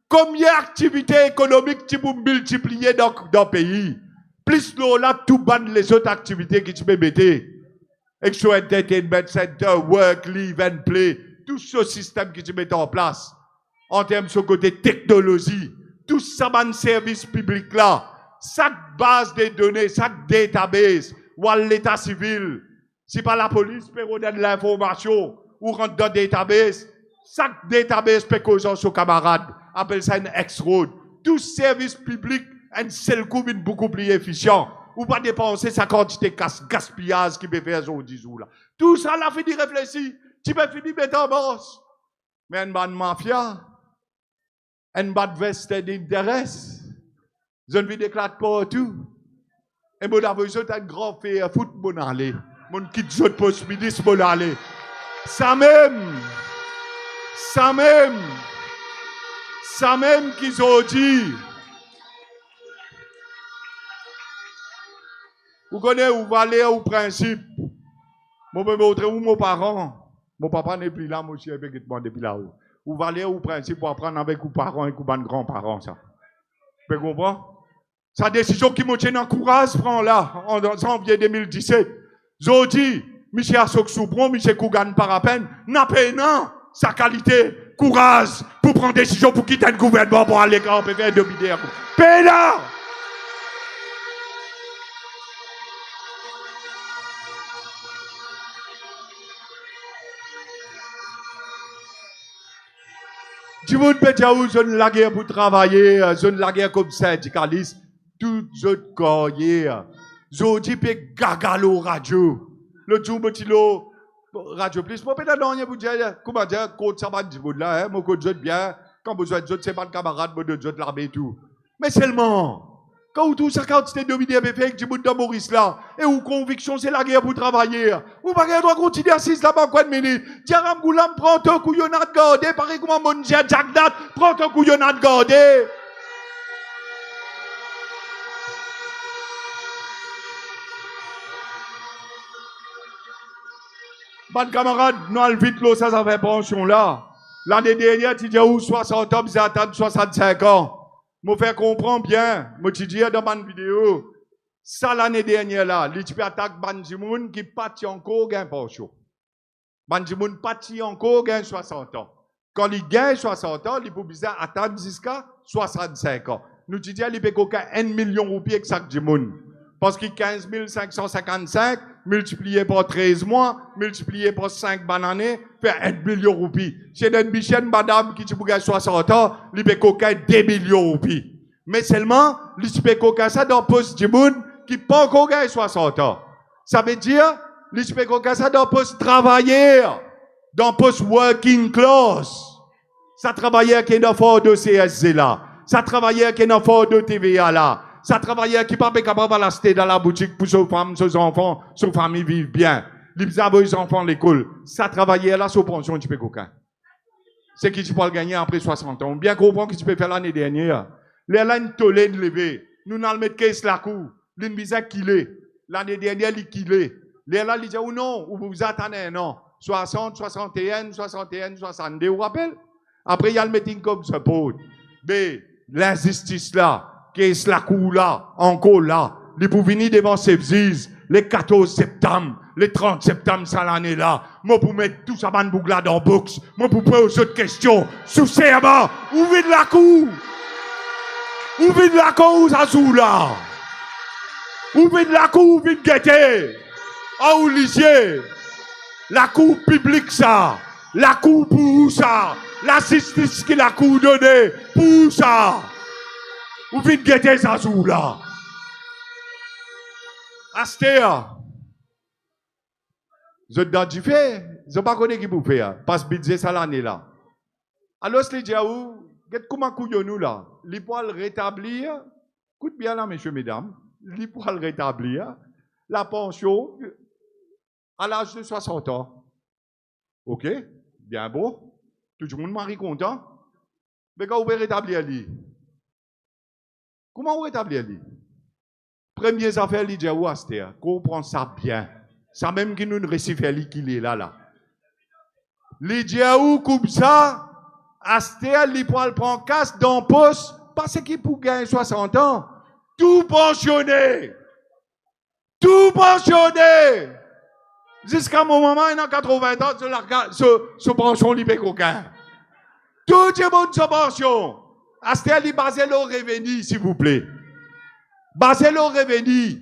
Combien d'activités économiques tu peux multiplier dans le pays? Plus là, tout ban les autres activités que tu peux mettre. Extra Entertainment Center, Work, Live and Play, tout ce système que tu mets en place. En termes de côté technologie. Tout ça, dans service public là, chaque base de données, chaque database, ou l'état civil, si pas la police peut donner l'information ou rentre dans le database, chaque database peut causer son camarade, appelle ça une X-road. Tout service public, un seul coup, est beaucoup plus efficient. Ou pas dépenser sa quantité de gaspillage qui peut faire son 10 jours là. Tout ça, là, fini réfléchir. Tu peux finir mettre en bosse. Mais une bande mafia, une bande vested interest. Je ne vis d'éclate partout. Et mon avis, un grand fait foot, mon aller. Mon quitte jeu de post-ministre, mon aller. Ça même qu'ils ont dit. Vous connaissez où valeur au principe. Moi, je vais montrer où mes parents. Mon papa n'est plus là, mon chien est depuis là-haut. Où valeur au principe pour apprendre avec vos parents et vos grands-parents, ça. Vous comprenez? Sa décision qui me tient en courage, prend là, en janvier 2017. J'ai dit, Michel Assok-Soubron, Michel Kougan par à peine, n'a pas non, sa qualité, courage, pour prendre décision pour quitter le gouvernement pour aller en PV de milliards. Pénal! Tu veux te dire où zone la guerre pour travailler, zone la guerre comme syndicaliste, tout autres carrières. Zodi pe gagalo radio. Le tout petit lot radio plus. Moi peut-être non vous dire comment dire code ça va dire là hein, mon code jeu bien quand besoin de c'est pas de camarade de jeu de l'armée et tout. Mais seulement quand tout ça quand c'était dominé avec du bout de Maurice là et où conviction c'est la guerre pour travailler. Ou pas doit continuer à 6 là-bas quoi de minute. Diaram Goulam prend un couillonnat de garder pareil comme mon Jagdat prend un couillonnat de garder. Bon camarade, nous allons vite l'eau, ça fait pension là. L'année dernière, tu dis où 60 ans, ils attendent 65 ans. Me faire comprendre bien, me dis dans ma vidéo, ça l'année dernière là, tu peux attaquer Banjimoun qui partit encore gain pension. Banjimoun partit encore gain 60 ans. Quand il gagne 60 ans, il peut bien attendre jusqu'à 65 ans. Nous disons qu'il peut gagner 1 million de roupies avec chaque Jimoun. Parce que 15 555 multiplié par 13 mois, multiplié par 5 bananes, fait 1 million de roupies. C'est une bichette madame qui a 60 ans, il peut gagner 2 millions de roupies. Mais seulement, il peut gagner ça dans le poste du monde qui pas encore gagné 60 ans. Ça veut dire, il peut gagner ça dans le poste travailleur, dans le poste working class. Ça travailleur qui est dans le fort de CSC là. Ça travailleur qui est dans le fort de TVA là. Ça travailleur qui pas capable de rester dans la boutique pour ses femmes, ses enfants, ses familles vivent bien. Les enfants à l'école. Ça travailleur là, sur pension, tu peux gagner. C'est qui tu peux le gagner après 60 ans. Bien comprendre que tu peux faire l'année dernière. Les là, une tolée de lever. Nous n'allons mettre qu'est-ce la cour. L'une bizarre qu'il est. L'année dernière, il qu'il est. Les là, ils disent, ou non, ou vous attendez un an. 60, 61, 61, 62, vous vous rappelez? Après, il y a le meeting comme ce pot. B, l'injustice là. Qu'est-ce la cour là, encore là, les pour venir devant ces vises, les 14 septembre, les 30 septembre, ça l'année là, moi pour mettre tout ça dans boucle dans box, moi pour poser autres questions, sous serment, où vient la cour? Où vient la cour, ça sous là? Où vient la cour, où vient guetter? Ah, où lisier? La cour publique ça, la cour pour ça, l'assistance que la cour donnée, pour ça. Ou vite guetter ça sous là. Astéa, Vous êtes dans du fait, vous n'avez pas connu qui vous faire, parce que budget ça l'année là. Alors, ce dit où, comment couillons-nous là? Les poils rétablir, écoute bien là, messieurs, mesdames, les poils rétablir la pension à l'âge de 60 ans. OK? Bien beau. Tout le monde m'a content. Mais quand vous rétablir lui? Comment vous rétablir lui? Première affaire, il dit où Astéa? Comprends ça bien. Ça même qui nous récifie qu'il est là. Il dit où comme ça? Astéa, il prend casse dans le poste parce qu'il peut gagner 60 ans. Tout pensionné. Tout pensionné. Jusqu'à mon moment, il a 80 ans, ce pension libé coquin. Tout le monde se pension. Astéa, il base le revenu, s'il vous plaît. Basez le revenu.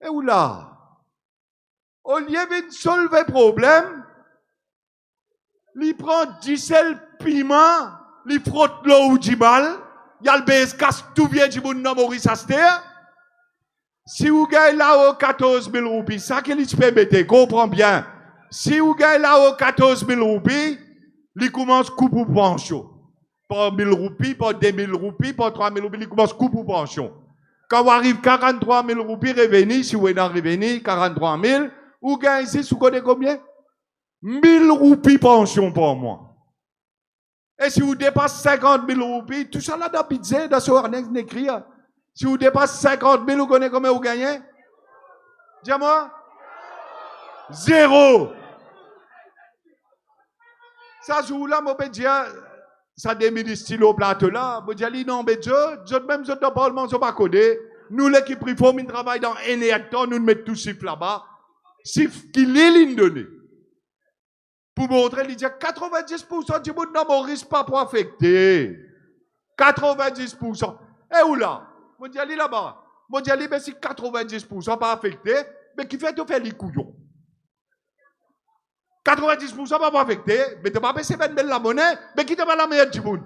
Et où là? Au lieu de solver le problème, il prend du sel piment, il frotte l'eau du mal, il y a le baiser casse tout vient du monde dans Maurice Astéa. Si vous gagnez là-haut 14 000 roupies, ça qu'il se permet, comprends bien. Si vous gagnez là-haut 14 000 roupies, il commence coupe ou pension. Par 1 000 roupies, par 2 000 roupies, par 3 000 roupies, il commence coupe ou pension. Quand vous arrivez 43 000 roupies revenu, si vous êtes dans revenu, 43 000, vous gagnez ici, vous connaissez combien? 1 000 roupies pension par mois. Et si vous dépassez 50 000 roupies, tout ça là dans le budget, dans ce harnais écrit, si vous dépassez 50 000, vous connaissez combien vous gagnez? Dis-moi. 0. Ça, jour-là, mon pédia, ça démine style au plateau là. Mon dia, non, mais Dieu, même dans le Parlement, ils ne sont pas codés. Nous, l'équipe Reform, ils travaillent dans un hectare, nous mettons tout chiffre là-bas. Chiffre qui est ligne donnée. Pour montrer, il dit 90% du monde dans Maurice pas pour affecter. 90%. Et où là? Mon dia, là-bas. Mon dia, mais si 90% pas affecté, mais qui fait tout faire les couillons? 90% pas affecté, mais tu n'as pas baissé la monnaie, mais qui te pas la meilleure du monde?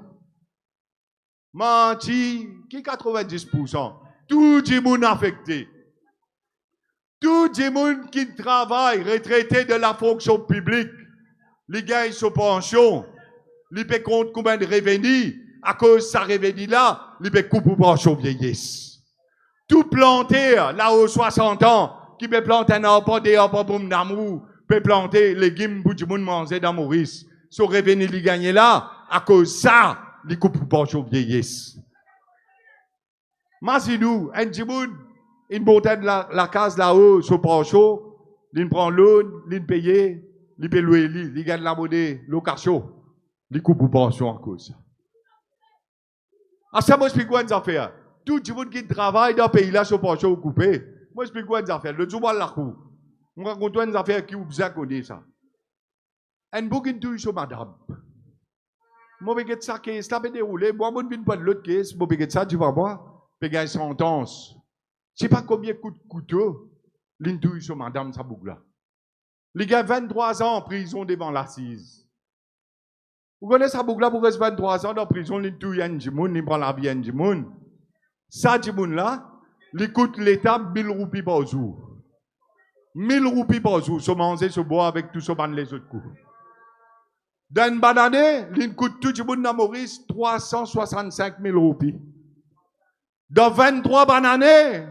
Menti, qui 90%? Tout le monde affecté. Tout le monde qui travaille, retraité de la fonction publique, les gagne sa pension, les paie compte combien de revenus, à cause de sa revenu là, les paie coupe ou pension vieillesse. Tout planter, là aux 60 ans, qui peut planter un arbre, des arbres pour d'amour, peut planter les légumes pour du monde manger dans Maurice. Son revenu, il gagne là, à cause de ça, les coupe ou pension vieillesse. Masidou, un petit monde, une bouteille de la case là-haut, sur pension, il prend l'eau, il paye, il paye louer, il gagne la monnaie, location, il coupe ou pension en cause. Ah, ça, moi, je explique quoi une affaire. Tout le monde qui travaille dans le pays là, sur pension ou coupé, moi, je explique quoi une affaire. Le jour où la cour, on raconte une affaire qui vous a connu ça. Un bouquin tout sur madame. Moi, je vais ça, caisse, ça va dérouler. Moi, je ne viens pas de l'autre caisse. Moi, je vais ça, tu vas voir. Je vais sentence. Je ne sais pas combien de coups de couteau, l'intouille sur madame, ça boucle là. Les gars, 23 ans en prison devant l'assise. Vous connaissez ça boucle là pour rester 23 ans en prison, l'intouille un djimoun, il prend la vie un djimoun. Ça, djimoun là, il coûte l'État 1 000 roupies par jour. 1 000 roupies par jour, se manger, se boire avec tout ce ban les autres coups. Dans une bonne année, il coûte tout le monde dans Maurice 365 000 roupies. Dans 23 bonnes années,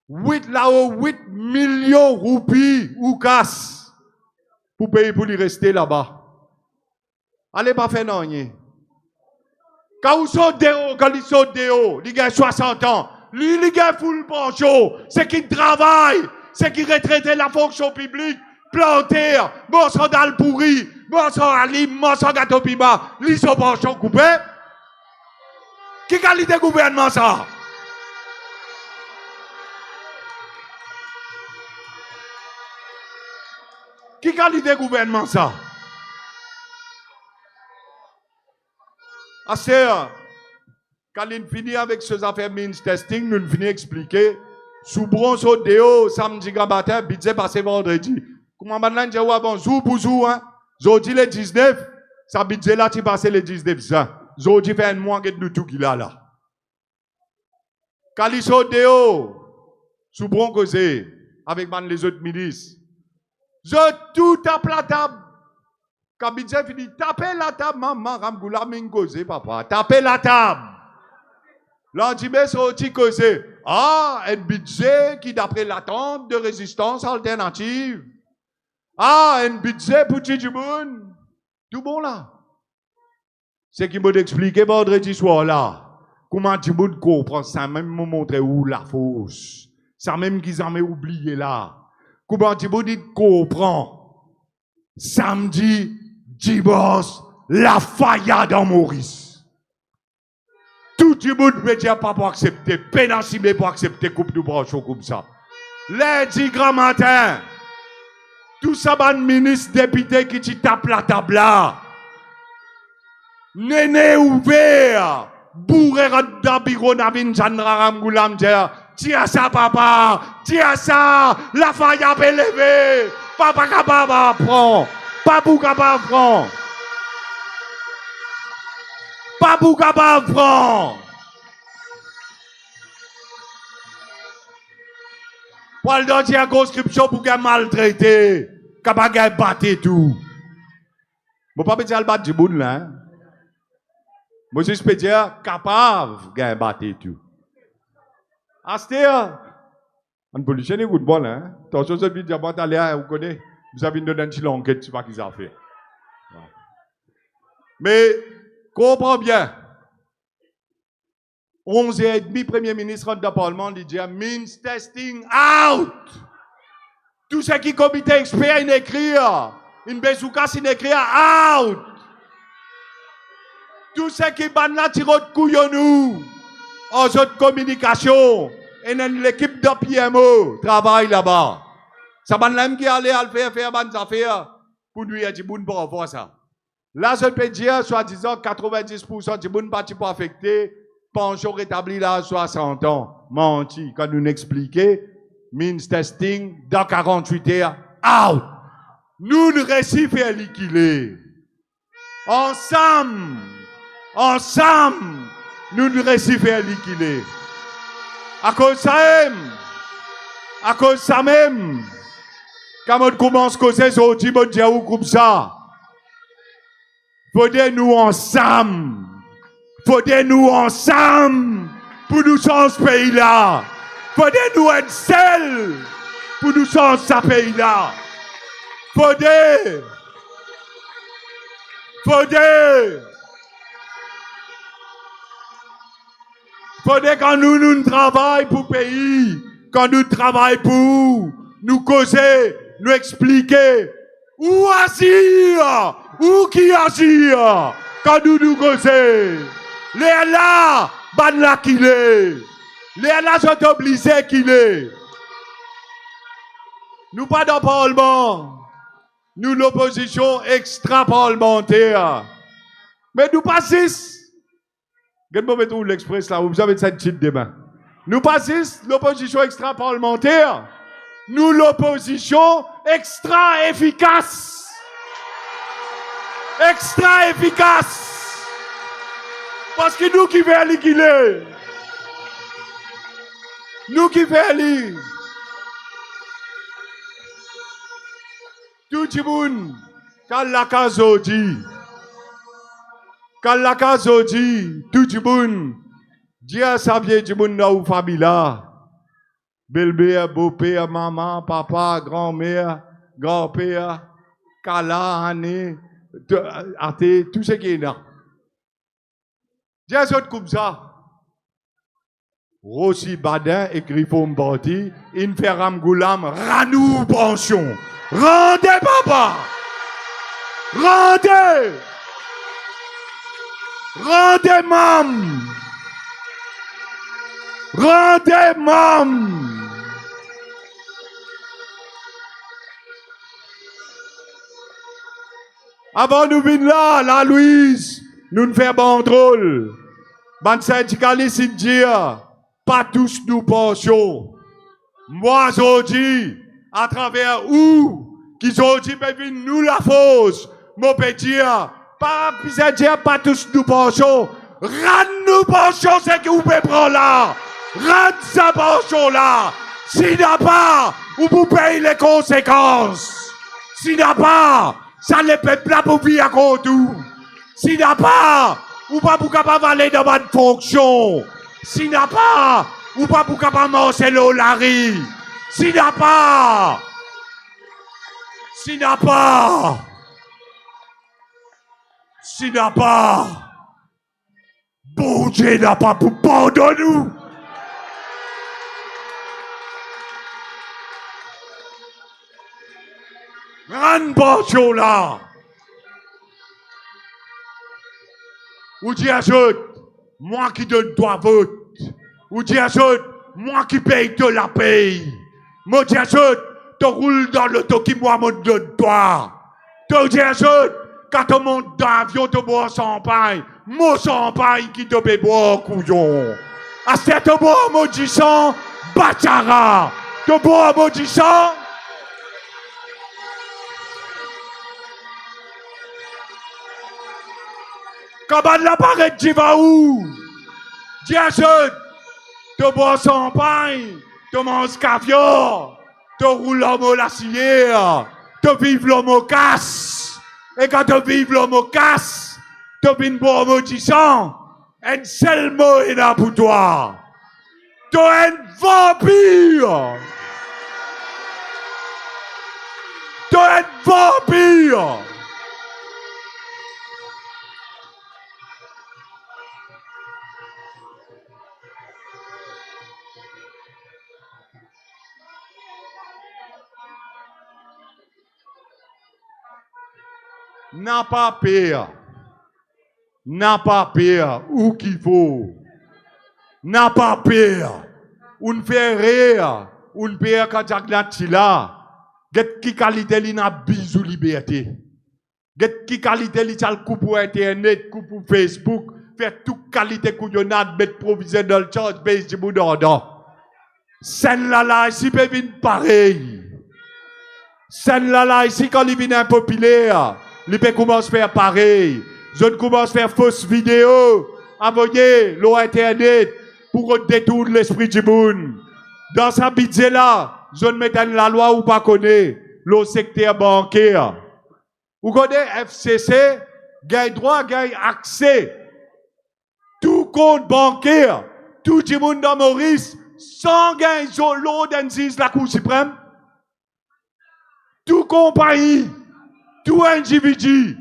8 millions de roupies ou casse pour payer pour lui rester là-bas. Allez pas faire non. Quand ils sont dehors, les gars 60 ans, lui, les gars full pension, c'est qui travaille. C'est qui retraité la fonction publique, planter, morceau dalle pourri, morceau alim, morceau gâteau pima, l'iso pension coupé. Qui qualité gouvernement ça? Qui qualité gouvernement ça? Assez, quand on finit avec ces affaires means testing, nous finissons d'expliquer. Sous bronzo déo, samedi matin, budget passé vendredi. Comment maintenant, j'ai dit, bon, jour pour jour, hein. Aujourd'hui, le 19, ça budget là, tu passes le 19, ça. Aujourd'hui, fait un mois que nous tout qu'il a là. Caliso déo, sous bronzo, avec les autres milices. Je tout tape la table. Quand Bidze finit, tapez la table, maman, Ramgoula, Mingose, papa. Tapez la table. L'antimé sorti causé. Ah, un budget qui d'après l'attente de résistance alternative. Ah, un budget pour Tchidjiboun. Tout bon là. C'est qui m'a expliqué vendredi soir là. Comment Tchidjiboun comprend ça, même me montrer où la fausse. Ça même qu'ils en ont oublié là. Comment Tchidjiboun comprend. Samedi, dimanche, la faillade en Maurice. Tout le monde peut dire pas pour accepter, pénacimé pour accepter coupe de branchon comme ça. Lundi grand matin, tout ça, ban ministre député qui te tape la table là. Néné ouvert, bourré dans bureau Navin Chandra Ramgoulam tiens ça papa, tiens ça, la faille a élevé, papa capable à prendre, papa capable à prendre. Pas pour capable prendre. Pour le donner à conscription pour qu'elle maltraité, capable de battre tout. Mon papa dit à le battre du bout là. Moi je peux dire capable de battre tout. Astéa, on peut lui chaîner good ball hein. Attention ce vidéo diamant aller vous connaissez, vous avez une petite enquête sur ce qu'ils ont fait. Mais comprends bien. 11h30, Premier ministre rentre dans le Parlement, il dit means testing out. Tout ce qui comité expert, il écrit, une bezouka, il écrit out. Tout ce qui ban la tire de couillonnou, en autres communication, et l'équipe de PMO travaille là-bas. Ça ban l'homme qui allait à faire ban affaires pour lui dire bon pour voir ça. Là, je peux dire, soi-disant, 90% du monde parti pour affecter, pension rétabli là à 60 ans. Menti, quand nous expliquons, means testing, dans 48 heures, out. Nous ne réussissons à liquider. Ensemble, nous ne réussissons à liquider. À cause de ça même, quand on commence à causer sur le diable comme ça, faudrait nous ensemble pour nous changer ce pays-là. Faudrait nous être seuls pour nous changer ce pays-là. Faudrait quand nous travaillons pour le pays, quand nous travaillons pour nous causer, nous expliquer où agir, où qui agir, quand nous causons. Les là, ban là qu'il est. Les là, sont obligés qu'il est. Nous pas dans le Parlement. Nous l'opposition extra-parlementaire. Mais nous pas six. Regardez-moi mettre l'express là, vous avez cette petite débat. Nous pas six, l'opposition extra-parlementaire. Nous l'opposition extra-efficace. Extra-efficace. Parce que nous qui veulent qu'il est. Nous qui veulent. Tout le monde, quand la case dit, tout le monde, Dieu a savié du monde dans la famille là. Belle-mère, beau-père, maman, papa, grand-mère, grand-père, Kala, Anne, tout ce qui est là. Dieu a comme ça. Rossi Badin et Griffon Borti, Inferam Goulam, Ranou Branchon. Rendez, papa! Rendez! Rendez, mam! Rendez, mam! Avant nous venir là, la Louise, nous ne faisons pas drôle. Ban syndicaliste dit, pas tous nous pensions. Moi, je dis, à travers où, qui ont dit, nous la fausse, mon petit, pas tous nous pensions. Rendre nous pensions, c'est que vous pouvez prendre là. Rendre sa pension là. S'il n'y a pas, vous pouvez payer les conséquences. Si n'a pas, ça les peuple là pour vivre à côté. Si n'a pas, ou pas pour capable aller dans votre fonction. Si n'a pas, ou pas pour capable marcher l'eau la rue. Si n'a pas, si n'a pas, si n'a pas, bon Dieu n'a pas pour pardonner nous. Ran Borcho là. Ou dit à moi qui donne toi vote. Ou dit à moi qui paye te la paye. Moi dis à tu roules dans l'auto qui moi me donne toi. Tu dis à quand tu montes dans l'avion, tu bois champagne. Moi champagne qui te paye boire couillon. À cette bois maudissant, bachara. Tu bois maudissant. Cabane la paraît, tu vas où? Dis à tu bois champagne, tu manges caviar, tu roules l'homme la cière, tu vives l'homme casse. Et quand tu vives l'homme casse, tu viens boire maudissant, un seul mot est là pour toi. Tu es un vampire. Tu es un vampire. N'a pas peur. N'a pas peur. Où qu'il faut. N'a pas peur. On fait rire. On peur quand tu là. Get qui qualité li na bisou liberté. Get qui qualité li le coup pour internet, coup pour Facebook, faire toute qualité couillonnade, mettre proviseur dans le charge, base du bout d'ordre. Scène là ici peut venir pareil. Scène là ici quand il vient impopulaire. Les gens commencent à faire pareil. Je commence à faire fausses vidéos, envoyer l'eau internet pour détourner l'esprit du monde. Dans sa budget là, je ne mets la loi ou pas connaît le secteur bancaire. Vous connaissez FCC, gagne droit, gagne accès. Tout compte bancaire, tout le monde dans Maurice, sans gagne l'eau d'Enzis la Cour suprême. Tout compagnie. Tout individu,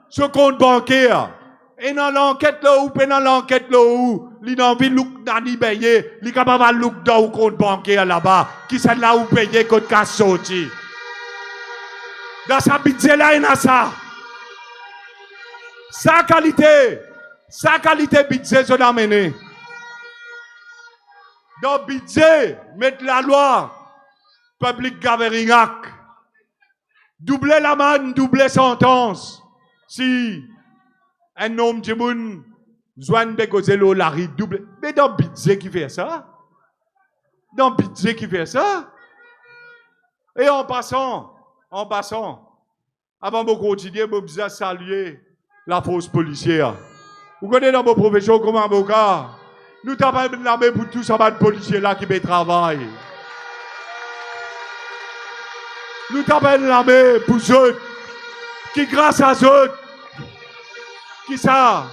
ce compte bancaire, et dans l'enquête là où, dans l'enquête là où, il a envie de look dans payer, il est capable de look dans le compte bancaire là-bas, qui c'est là où payer quand casse sorti. Dans sa budget là, il y a ça. Sa qualité budget, je l'ai amené. Dans le budget, mettre la loi, Public Gathering Act. Doubler la manne, doubler sentence. Si un homme de moun, Zouane Begozelo Larry, double. Mais dans le budget qui fait ça. Dans le budget qui fait ça. Et en passant, avant de continuer, je besoin saluer la force policière. Vous connaissez dans vos professions comme avocat, nous t'avons l'armée pour tous ces policiers là qui fait travail. Nous t'appelons l'armée pour eux, qui grâce à eux, qui ça,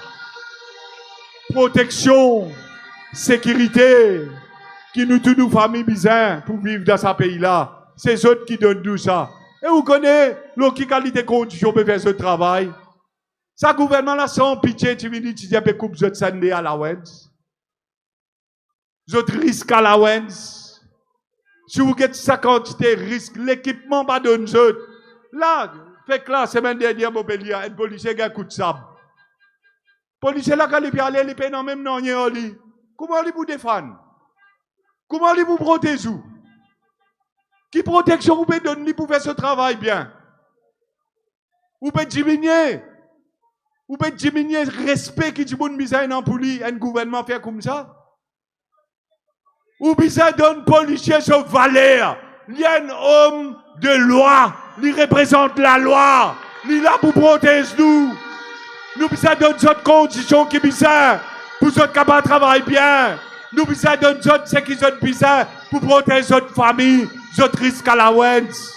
protection, sécurité, qui nous tous nous familles bizarres pour vivre dans ce pays-là. C'est eux qui donnent tout ça. Et vous connaissez, qui qualité de conditions pour faire ce travail. Ça gouvernement là sans pitié, tu viens d'étudier pour couper ce Sunday allowance. Ce risque allowance. Si vous avez sa quantité de risque, l'équipement pas donne ça. Là, fait que la semaine dernière, Montpellier, un policier a un coup de sable. Le policier là, quand il peut aller, il peut non même non rien. Comment il vous défendre? Comment il vous protéger? Qui protection vous pouvez donner pour faire ce travail bien? Vous pouvez diminuer. Vous pouvez diminuer le respect qui dit bon misère dans pour lui, un gouvernement fait comme ça? Ou bien donne policier ce valeur. Il y a un homme de loi. Il représente la loi. Il est là pour protéger nous. Nous besoin donner d'autres conditions qui bizarres. Pour ceux qui ne travaillent bien. Nous besoin donner d'autres ce qui sont bizarres. Pour protéger notre famille. Notre risque à la wens.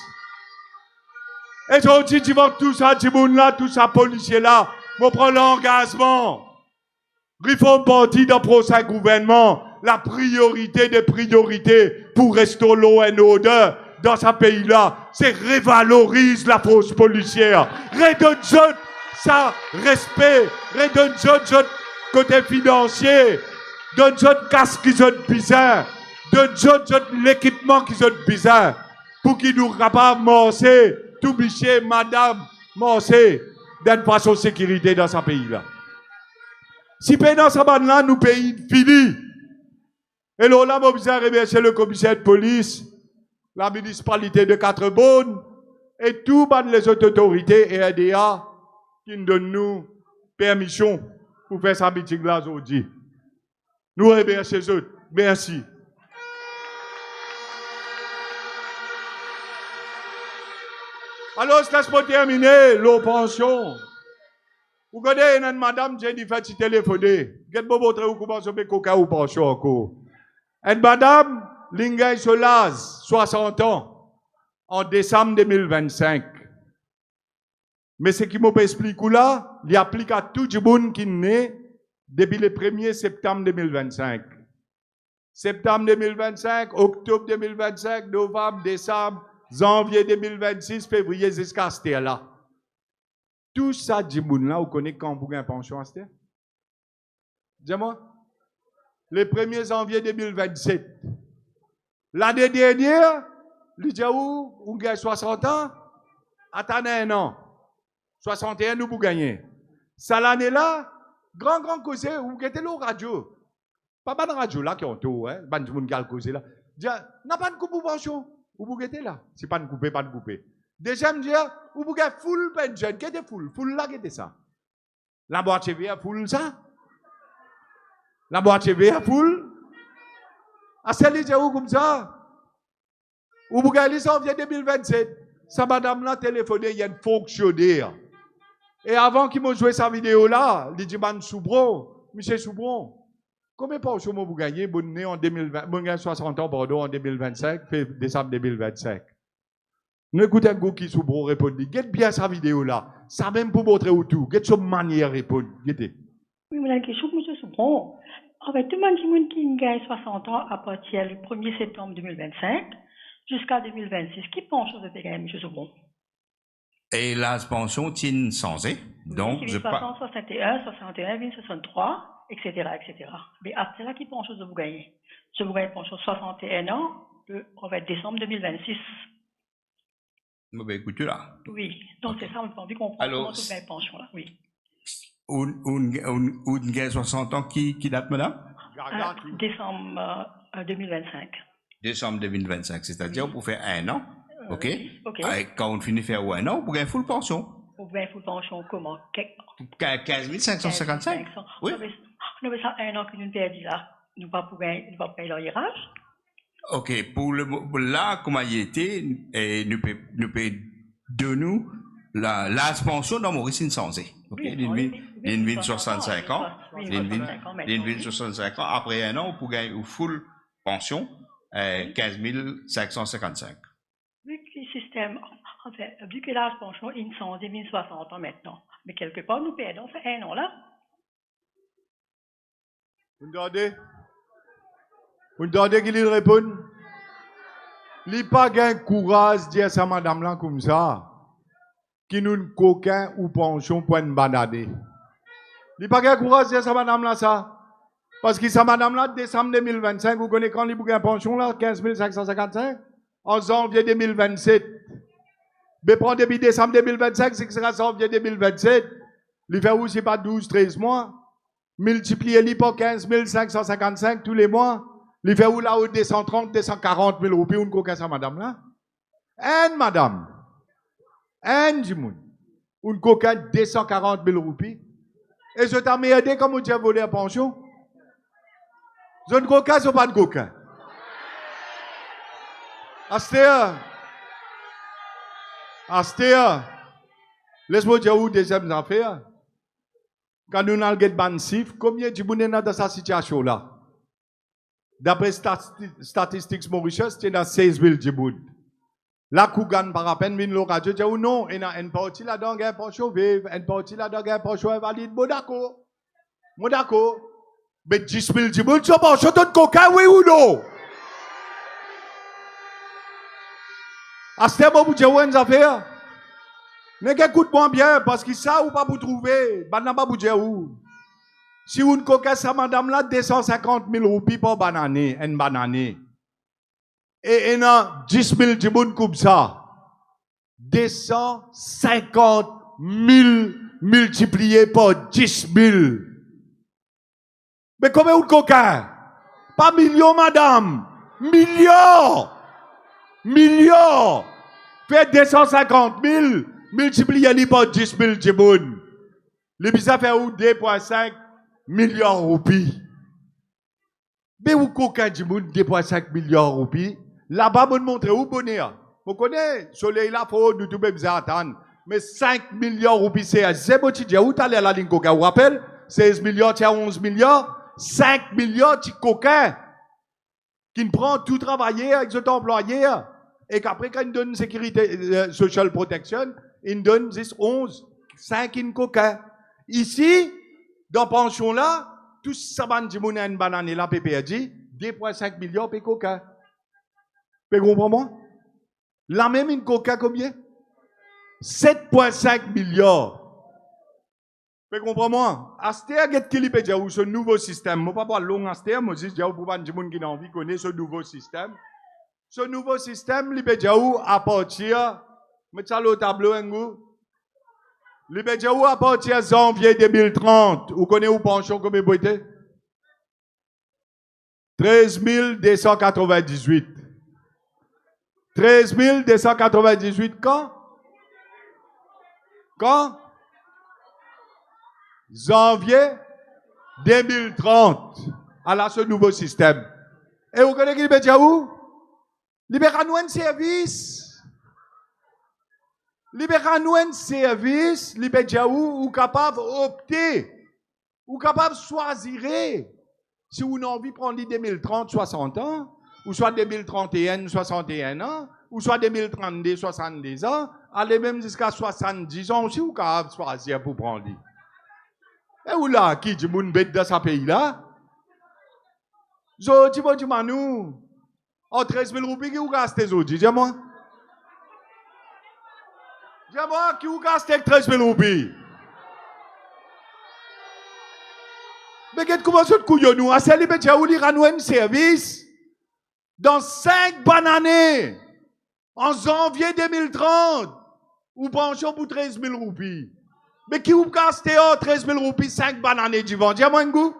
Et on dit, tu vois, tout ça, là, tout ça, policier là, on prend l'engagement. Réforme parti dans le prochain gouvernement, la priorité des priorités pour restaurer l'eau et l'odeur dans ce pays-là, c'est revaloriser la force policière. Redonne ça respect, redonne côté financier, donne casque qui sont bizarre, donne l'équipement qui sont bizarre, pour qu'ils nous capables de marcher, tout bicher, madame, marcher, d'une façon de sécurité dans ce pays-là. Si pendant ce moment-là, nous pays fini, et là, on a remercier le commissaire de police, la municipalité de Quatre-Bonnes, et tout les autorités et RDA qui nous donnent nous permission pour faire sa meeting là aujourd'hui. Nous remercions eux. Merci. Alors, laisse-moi terminer l'eau pension. Vous connaissez une madame Jennifer qui téléphoné. Qu'est-ce que vous montrez où comment se met coca ou pension encore? Une madame Lingay Solaz, 60 ans, en décembre 2025. Mais ce qui m'a expliqué là, il applique à tout le monde qui est né depuis le 1er septembre 2025. Septembre 2025, octobre 2025, novembre, décembre, janvier 2026, février jusqu'à ce là. Tout ça, du monde là, vous connaissez quand vous avez une pension à ce dis-moi. Le 1er janvier 2027. L'année dernière, le dit où vous gagnez 60 ans, attendez un an. 61, nous vous gagnez. Ça l'année là, grand causé, vous mettez le radio. Pas mal de radio là qui ont tout, hein. Pas de monde qui a causé là. N'a pas de coupe pour pension. Vous mettez là. Si pas de couper, pas de couper. Deuxième dire, vous mettez full pension. Qu'est-ce que full? Full là, qu'est-ce que ça? La boîte TV full ça? La boîte TV full? À celle là, où comme ça? Vous mettez ça en 2027. Ça, madame là, téléphoné, il y a une fonctionnaire. Et avant qu'il m'ait joué sa vidéo là, il dit, man Soubron, monsieur Soubron, combien de pensions vous gagnez, vous gagnez en 2020, vous gagnez 60 ans, pardon, en 2025, décembre 2025. Nous écoutons un gars qui Soubron répond, guette bien sa vidéo là, ça même pour montrer où tout, guette son manière répondre, guettez. Oui, mais la question, monsieur Soubron, en fait, tout le monde qui gagne 60 ans à partir du 1er septembre 2025 jusqu'à 2026, qui pense sur ce gagner, monsieur Soubron? Et la pension tient sans donc je pas 61, 61, 63, etc., etc. Mais après là, qui pense de vous gagner? Je vous gagne pension 61 ans, on va être décembre 2026. Ben, écoutez là. Oui, donc c'est ça, on a envie qu'on comprenne comment vous gagnez pension là, oui. Une gagne 60 ans qui date, madame? Décembre 2025. Décembre 2025, c'est-à-dire oui. Pour faire un an. OK. OK. Quand on finit de faire un an, vous gagnez full pension. Vous gagnez full pension comment? 15 555. Oui. Non, mais ça, un an que nous perdons là, nous ne pouvons pas payer l'arriérage. OK. Pour là, comment il était, nous pouvons de nous la pension dans Maurice Insensé. OK. Une ville 65 ans. Une ville 65 ans. Après un an, vous pouvez gagner full pension, 15 555. Vu que le système, en fait, vu que l'âge pension, ils sont 2060 ans maintenant. Mais quelque part, nous perdons, fait un an là. Vous entendez qu'il répond? Il n'a pas gain courage de dire ça, madame là, comme ça, qui nous coquin ou pension pour une banade. Il n'a pas gain courage de dire ça, madame là, ça. Parce que ça, madame là, décembre 2025, vous connaissez quand il a une pension là, 15 555? En janvier 2027. Mais prendre depuis décembre 2025, c'est que sera janvier 2027. Il fait où c'est pas 12, 13 mois. Multipliez-les par 15 555 tous les mois. Il fait où là où 230, 240 000 roupies, on coquin ça, madame là? Madame. Jimoun. On coquin 240 000 roupies. Et je t'ai aidé comme on t'a volé la pension. Je ne coquin, c'est pas de coquin. Astéa, laisse-moi dire où deuxième affaire. Quand nous avons le bansif, combien de monde dans cette situation là? D'après Statistics Mauritius, c'est dans 16 000 Djibouti. La Kougan par à peine vient le radio, dit ou non, et a une partie là-dedans, gain pour chauffer, une partie là-dedans, gain pour chauffer valide, bon d'accord. Bon d'accord. Mais 10 000 djibouti, ça va, je donne coca, oui ou non? À ce moment où vous avez une affaire, mais écoute-moi bien, parce que ça, ou pas vous trouver, banana vous dire où. Si vous ne coca, ça, madame là, 250 000 roupies par banane, une banane. Et il y a 10 000 djibouti comme ça. 250 000 multiplié par 10 000. Mais combien vous coca? Pas millions, madame. Millions. Millions. Fait 250 000 multiplié par 10 000 djibouti. Le bizarre fait où 2,5 millions de roupies. Mais où coca djibouti 2,5 millions de roupies? Là-bas, vous montrez où bonheur. Vous connaissez, le soleil là, faut nous tout bien attendre. Mais 5 millions de roupies, c'est Zébotidja. Où t'allais à la ligne coca? Vous rappelez? 16 millions, tu as 11 millions. 5 millions de coquins qui prend tout travailler avec cet employé et qu'après, quand il donne sécurité, social protection, il donne 10, 11, 5 in coquins. Ici, dans la pension là, tout ça va une banane là, PPA dit, 2,5 millions de coquins. Vous comprenez? La même une coca combien? 7,5 millions. Vous comprenez? Astéa get kilipé déjà ce nouveau système. Moi pas pas long astéa, moi dis déjà pour pas de monde qui n'a envie de connaître ce nouveau système. Ce nouveau système libé déjà à partir mettez ça le tableau un goût. Libé déjà à partir de janvier 2030. Vous connaissez où pension combien vous était? 13 298. 13 298 quand? Quand? Janvier 2030. À ce nouveau système. Et vous connaissez qui libère où? Libère-nous un service. Libère-nous un service. Libère où? Ou capable d'opter. Ou capable de choisir. Si vous avez envie de prendre 2030, 60 ans. Ou soit 2031, 61 ans, ou soit 2032, 70 ans, allez même jusqu'à 70 ans aussi, ou capable choisir pour prendre. Et où là, qui dit moun bête dans ce pays-là? Zo, tu vas dire, nous, en 13 000 roupies, qui vous gaste, zo, dis-moi. Dis-moi, qui vous gaste 13 000 roupies? Mais qu'est-ce que vous avez nous? À celle qui vous dire, nous un service. Dans 5 bonnes années, en janvier 2030, vous pension pour 13 000 roupies. Mais qui vous casse 13 000 roupies, 5 bonnes années du vent? Dis-moi un goût.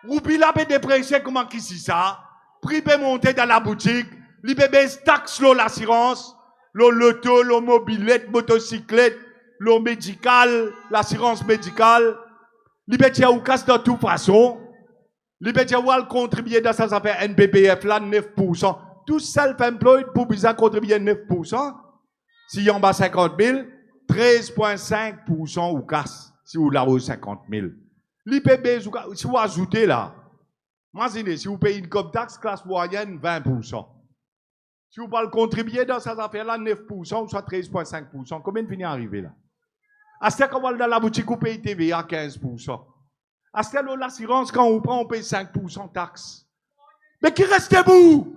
Roupies là, peut déprécier comment qui c'est ça? Prix peut monter dans la boutique. Li peut baisser taxe, l'assurance, l'auto, le mobilette, motocyclette, le médical, l'assurance médicale. Li peut ou casse de toute façon. Libédia Wall contribuer dans sa affaire NPPF là 9%. Tout self-employed pour bizarre contribuer 9%. Si y en bas 50 000, 13,5% ou casse. Si vous l'avez 50 000. L'IPB, si vous ajoutez là, imaginez, si vous payez une comme taxe classe moyenne, 20%. Si vous parlez contribuer dans sa affaire là 9% ou soit 13,5%, combien de finit arriver là? À ce qu'on va dans la boutique, vous payez TVA à 15%. À ce que l'assurance, quand on prend, on paye 5% taxe. Mais qui reste debout?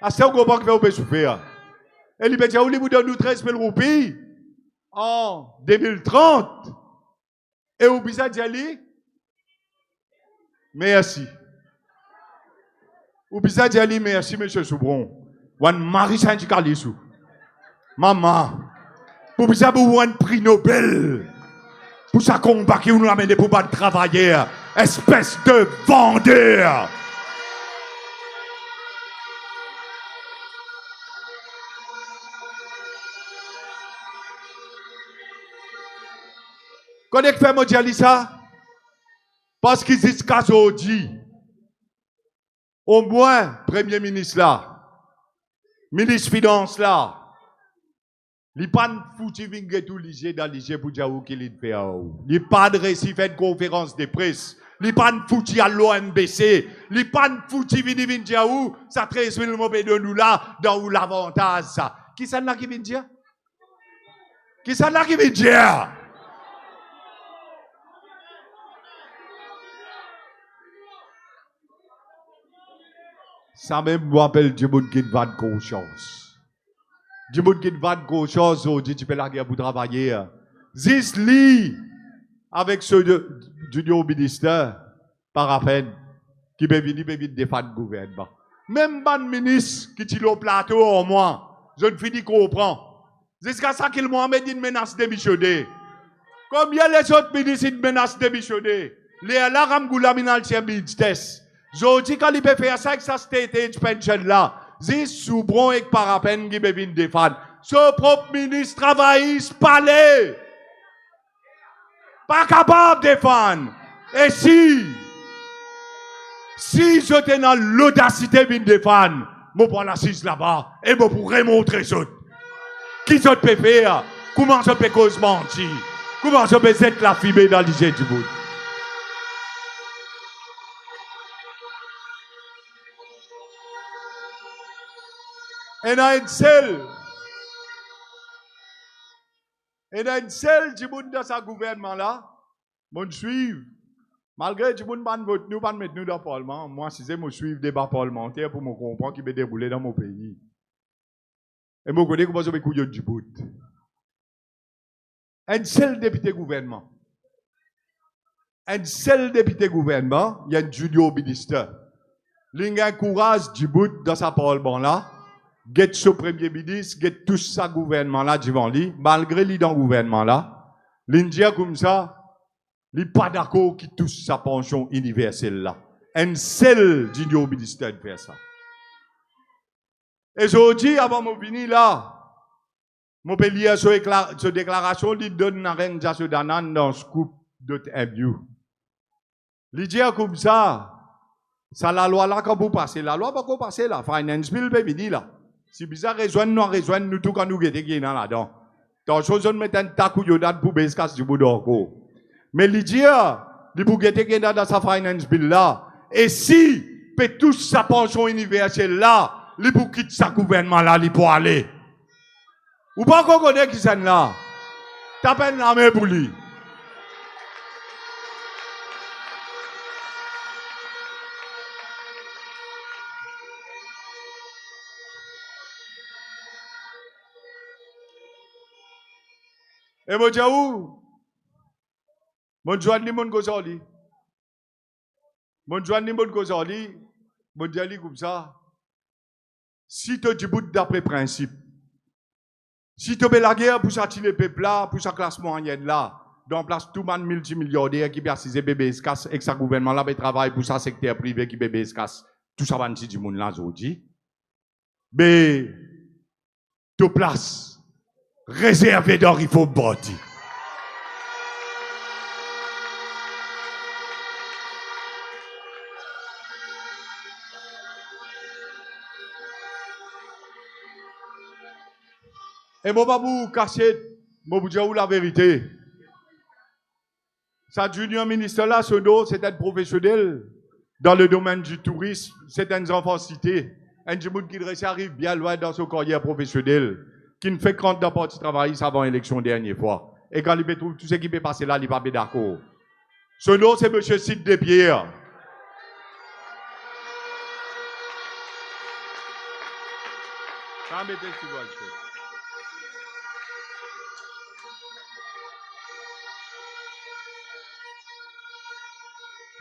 À ce qu'on comprend que vous pouvez souffrir. Et l'Ibédia, vous donne 13 000 roupies en 2030. Et vous bisa Djali? Merci. Vous bisa Djali, merci, monsieur Soubron. Wan Marie Saint-Jicalisou. Maman. Vous bisa vous un prix Nobel. Pour ça combat qui nous amène pour pas travailler, espèce de vendeur. Connais-tu fait mon diali ça? Parce qu'ils disent qu'aujourd'hui, au moins, Premier ministre là, ministre Finance là, il pas de foutu vingue tout liger dans liger pour dire où qu'il fait. Il pas de récit fait de conférence de presse Li pas fouti à l'OMBC. Li pas fouti vini dire où ça 13 000 mobile de nous là dans où l'avantage ça. Qui ça là qui vient dire? Qui ça là qui vient dire? Ça même me rappelle du monde qui va de conscience. Du monde qui va de conscience, on dit tu peux la guerre pour travailler. Zis li avec ceux du nouveau ministère, par à peine, qui peut venir défendre le gouvernement. Même ban ministre qui tire au plateau au moins, je ne finis comprendre. Jusqu'à ça qu'il m'a mis une menace démissionner. Combien les autres ministres une menace démissionner? Les alarmes gouvernementales tiennent ministère. Je dis quand il peut faire ça avec sa state pension là, c'est soubron et par à peine qui peut venir défendre. Ce propre ministre travaille, palais. Pas capable de défendre. Et si j'étais dans l'audacité de défendre, je prends l'assise là-bas et je pourrais montrer ça. Qui je peux faire? Comment je peux cause mentir? Comment je peux être la fumée dans l'IG du bout? Et dans une seule du monde dans ce gouvernement là, mon suivre. Malgré du monde pas vote nous pas mettre nous dans le parlement, moi si c'est me suivre débat parlementaire pour me comprendre qui peut dérouler dans mon pays. Et me connais comment je vais couiller du bout. Un seul député gouvernement. Un seul député gouvernement, il y a un junior ministre. Il a un courage du bout dans sa parlement là. Get ce premier ministre, get tout ça gouvernement là devant lui, malgré lui dans le gouvernement là, l'Indien comme ça, il n'est pas d'accord qui touche sa pension universelle là. Un seul du ministère de faire ça. Et je dis avant mon venir là, mon peux lire cette déclaration, il donne un renja Danan dans scoop.mu. Il dit comme ça la loi là quand vous passez, la loi pas qu'on passer là, finance bill peut venir là. Si bizarre, rejoindre nous tout quand nous sommes là-dedans. Donc, je vais mettre un takou yodat pour baisser du bout d'orgo. Mais l'idée, il faut que dans sa finance bill là. Et si, peut tout sa pension universelle là, il faut quitter sa gouvernement là, il faut aller. Ou pas qu'on connaît qui c'est là? T'as peine la main pour lui. Et moi, je dis où? Mon joint ni mon gozoli. Mon joint ni mon gozoli. Mon diali comme ça. Si tu dis bout d'après principe, si tu fais la guerre pour s'attirer le peuple là, pour sa classe moyenne là, dans place tout le monde multimilliardaire qui peut assister bébé escasse et que sa gouvernement là, travaille pour sa secteur privé qui bébé escasse, tout ça va nous dire du monde là, aujourd'hui. Mais, tu place. Réservé dans il faut bâtir. Et moi, pas vous cacher, moi vous dire la vérité. Sa junior ministre là, ce dos, c'est un professionnel dans le domaine du tourisme, c'est un enfant cité. Un monde qui arrive bien loin dans son carrière professionnelle. Qui ne fait compte d'un parti travail avant l'élection dernière fois. Et quand il trouve tout ce qui peut passer là, il n'est pas d'accord. Ce nom, c'est M. Sid Despierres.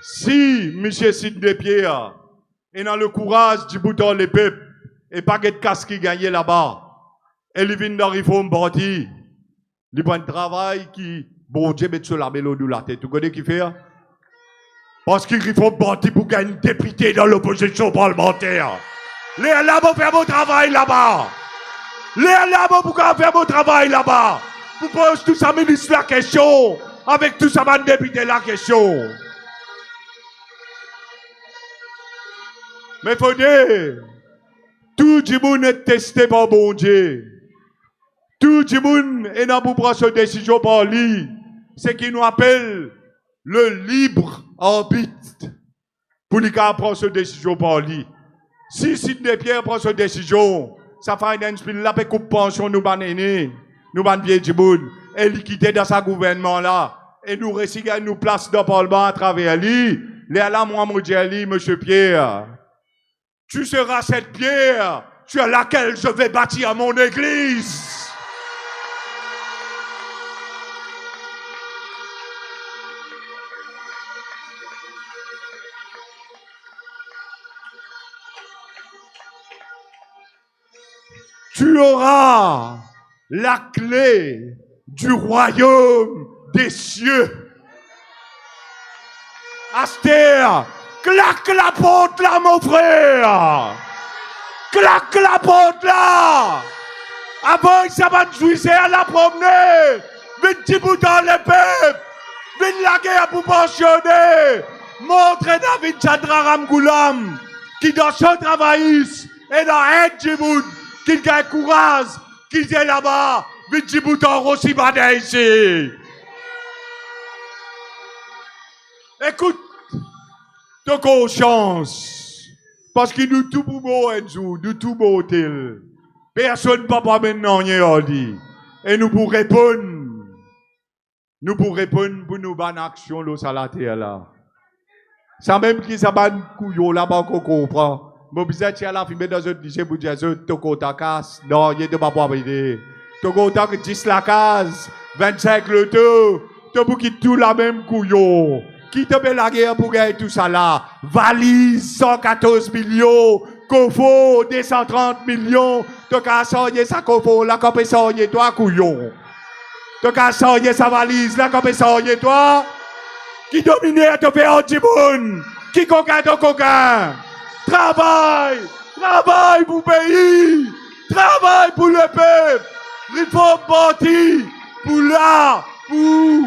Si M. Sid Despierres est dans le courage du bouton les peuples et pas de casse qui gagne là-bas, et il vient dans la réforme parti. Il prend un travail qui, bon Dieu, met sur la mélodie de la tête. Tu connais qui fait? Parce qu'il réforme parti pour gagner un député dans l'opposition parlementaire. Les là vont faire mon travail là-bas. Les là vont faire mon travail là-bas. Vous posez tout ça, ministre, la question. Avec tout ça, man député, la question. Mais faut dire, tout le monde est testé par bon Dieu. Tout le monde est dans pour prendre cette décision par lui. Ce qui nous appelle le libre arbitre pour lui prendre cette décision par lui. Si Sidney Pierre prend cette décision, ça finance puis la coupe pension nous banner, nous ban vieux Djiboun, et lui quitter dans sa gouvernement là, et nous réciter nous place dans le Parlement à travers lui. Là, moi, me dis, monsieur Pierre, tu seras cette pierre sur laquelle je vais bâtir mon église. Tu auras la clé du royaume des cieux. Astère, claque la porte là, mon frère. Claque la porte là. Avant, ça va te jouir à la promener. Vite petit bouton le peuple. Vite la guerre pour pensionner. Montre David Chandra Ramgoulam qui dans son travail et dans Aide Djibout qui gagne courage, qui est là-bas. Vite petit bouton aussi badé ici. Écoute, de conscience, parce que nous tout beau Enzo, nous tout beau tel. Personne ne peut pas maintenant rien dit. Et nous pour répondre pour nous bonne action là sur la terre là. Ça même qui ça ban couillon là-bas qu'on comprend. Mon bizarre tiens la filmer dans un lycée pour dire to ta casse. Non, il de pas pour aider. To ta que 10 la case, 25 le tout. To pour qui tout la même couillon. Qui te met la guerre pour gagner tout ça là? Valise, 114 millions. Kofo, 230 millions. Tu as sorti sa Kofo, la copé sorti toi, couillon. Tu as sorti sa valise, la copé sorti toi. Qui domine te fait anti-boune. Qui coquin ton coquin. Travaille pour le pays. Travaille pour le peuple. Réforme parti. Pour là, pour.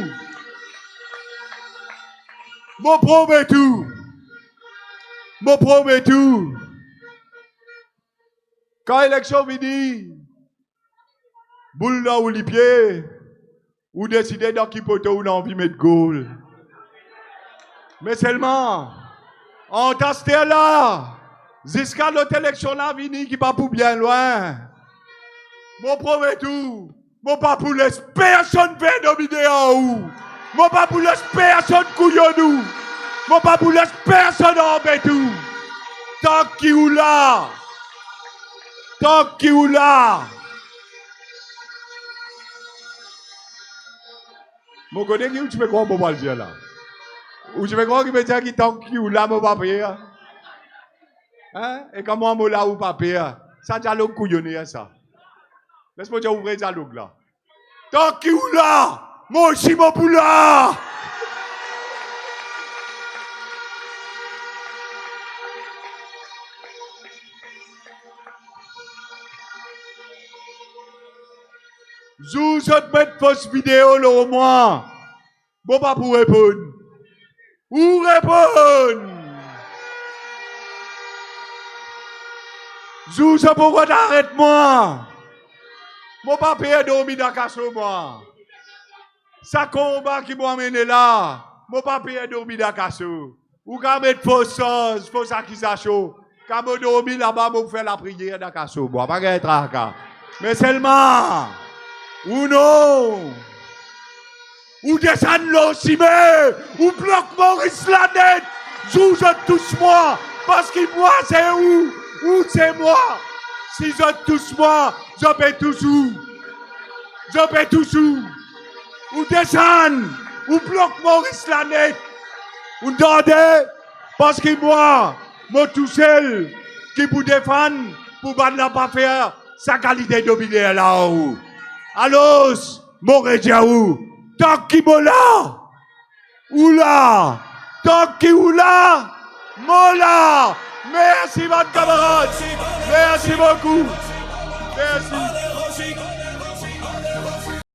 Mon promets tout. Quand l'élection vient, boule là ou les pieds, ou décider dans qui poteau ou dans envie de mettre goal. Mais seulement, en tasté là, jusqu'à l'autre élection là vini qui pas pour bien loin. Mon promets tout. Mon pas pour laisser personne faire dominer en haut. Mon pas pour laisser personne couillonnou. Mon pas pour laisser personne en tout. Tant qu'il ou là. Mon connaît qui tu me crois pour le dire là. Ou tu me crois qui me dit qui tant qu'il ou là mon papier. Hein? Et comment moi là ou papier. Ça dialogue couillonné ça. Laisse-moi dire ouvrir dialogue là. Tant qu'il ou là. Moi aussi, mon poula! Zou, je te mets fausse vidéo là au moins. Bon, pas pour répondre. Ou répondre? Zou, je pourquoi t'arrêtes-moi? Mon papa est dormi dans la casse moi. Ça combat qui m'a amené là, mon papa est dormi dans la casse. Ou quand mettre fausse accusation, quand je dormi là-bas, je fais la prière dans la casse. Moi, pas être là. Mais seulement, ou non, ou descendre l'Ocimé, ou bloque Maurice Lanette, joue je touche moi, parce que moi c'est où c'est moi. Si je touche moi, je peux toujours. Ou descendre, ou bloque Maurice Lanette, ou demander, parce que moi tout seul, qui pour défendre, pour ne pas faire sa qualité de dominée là-haut. Alors, Moré Diaou, tant qu'il est là, ou là, tant qu'il est là, Mola. Merci, votre camarade. Merci beaucoup. Merci.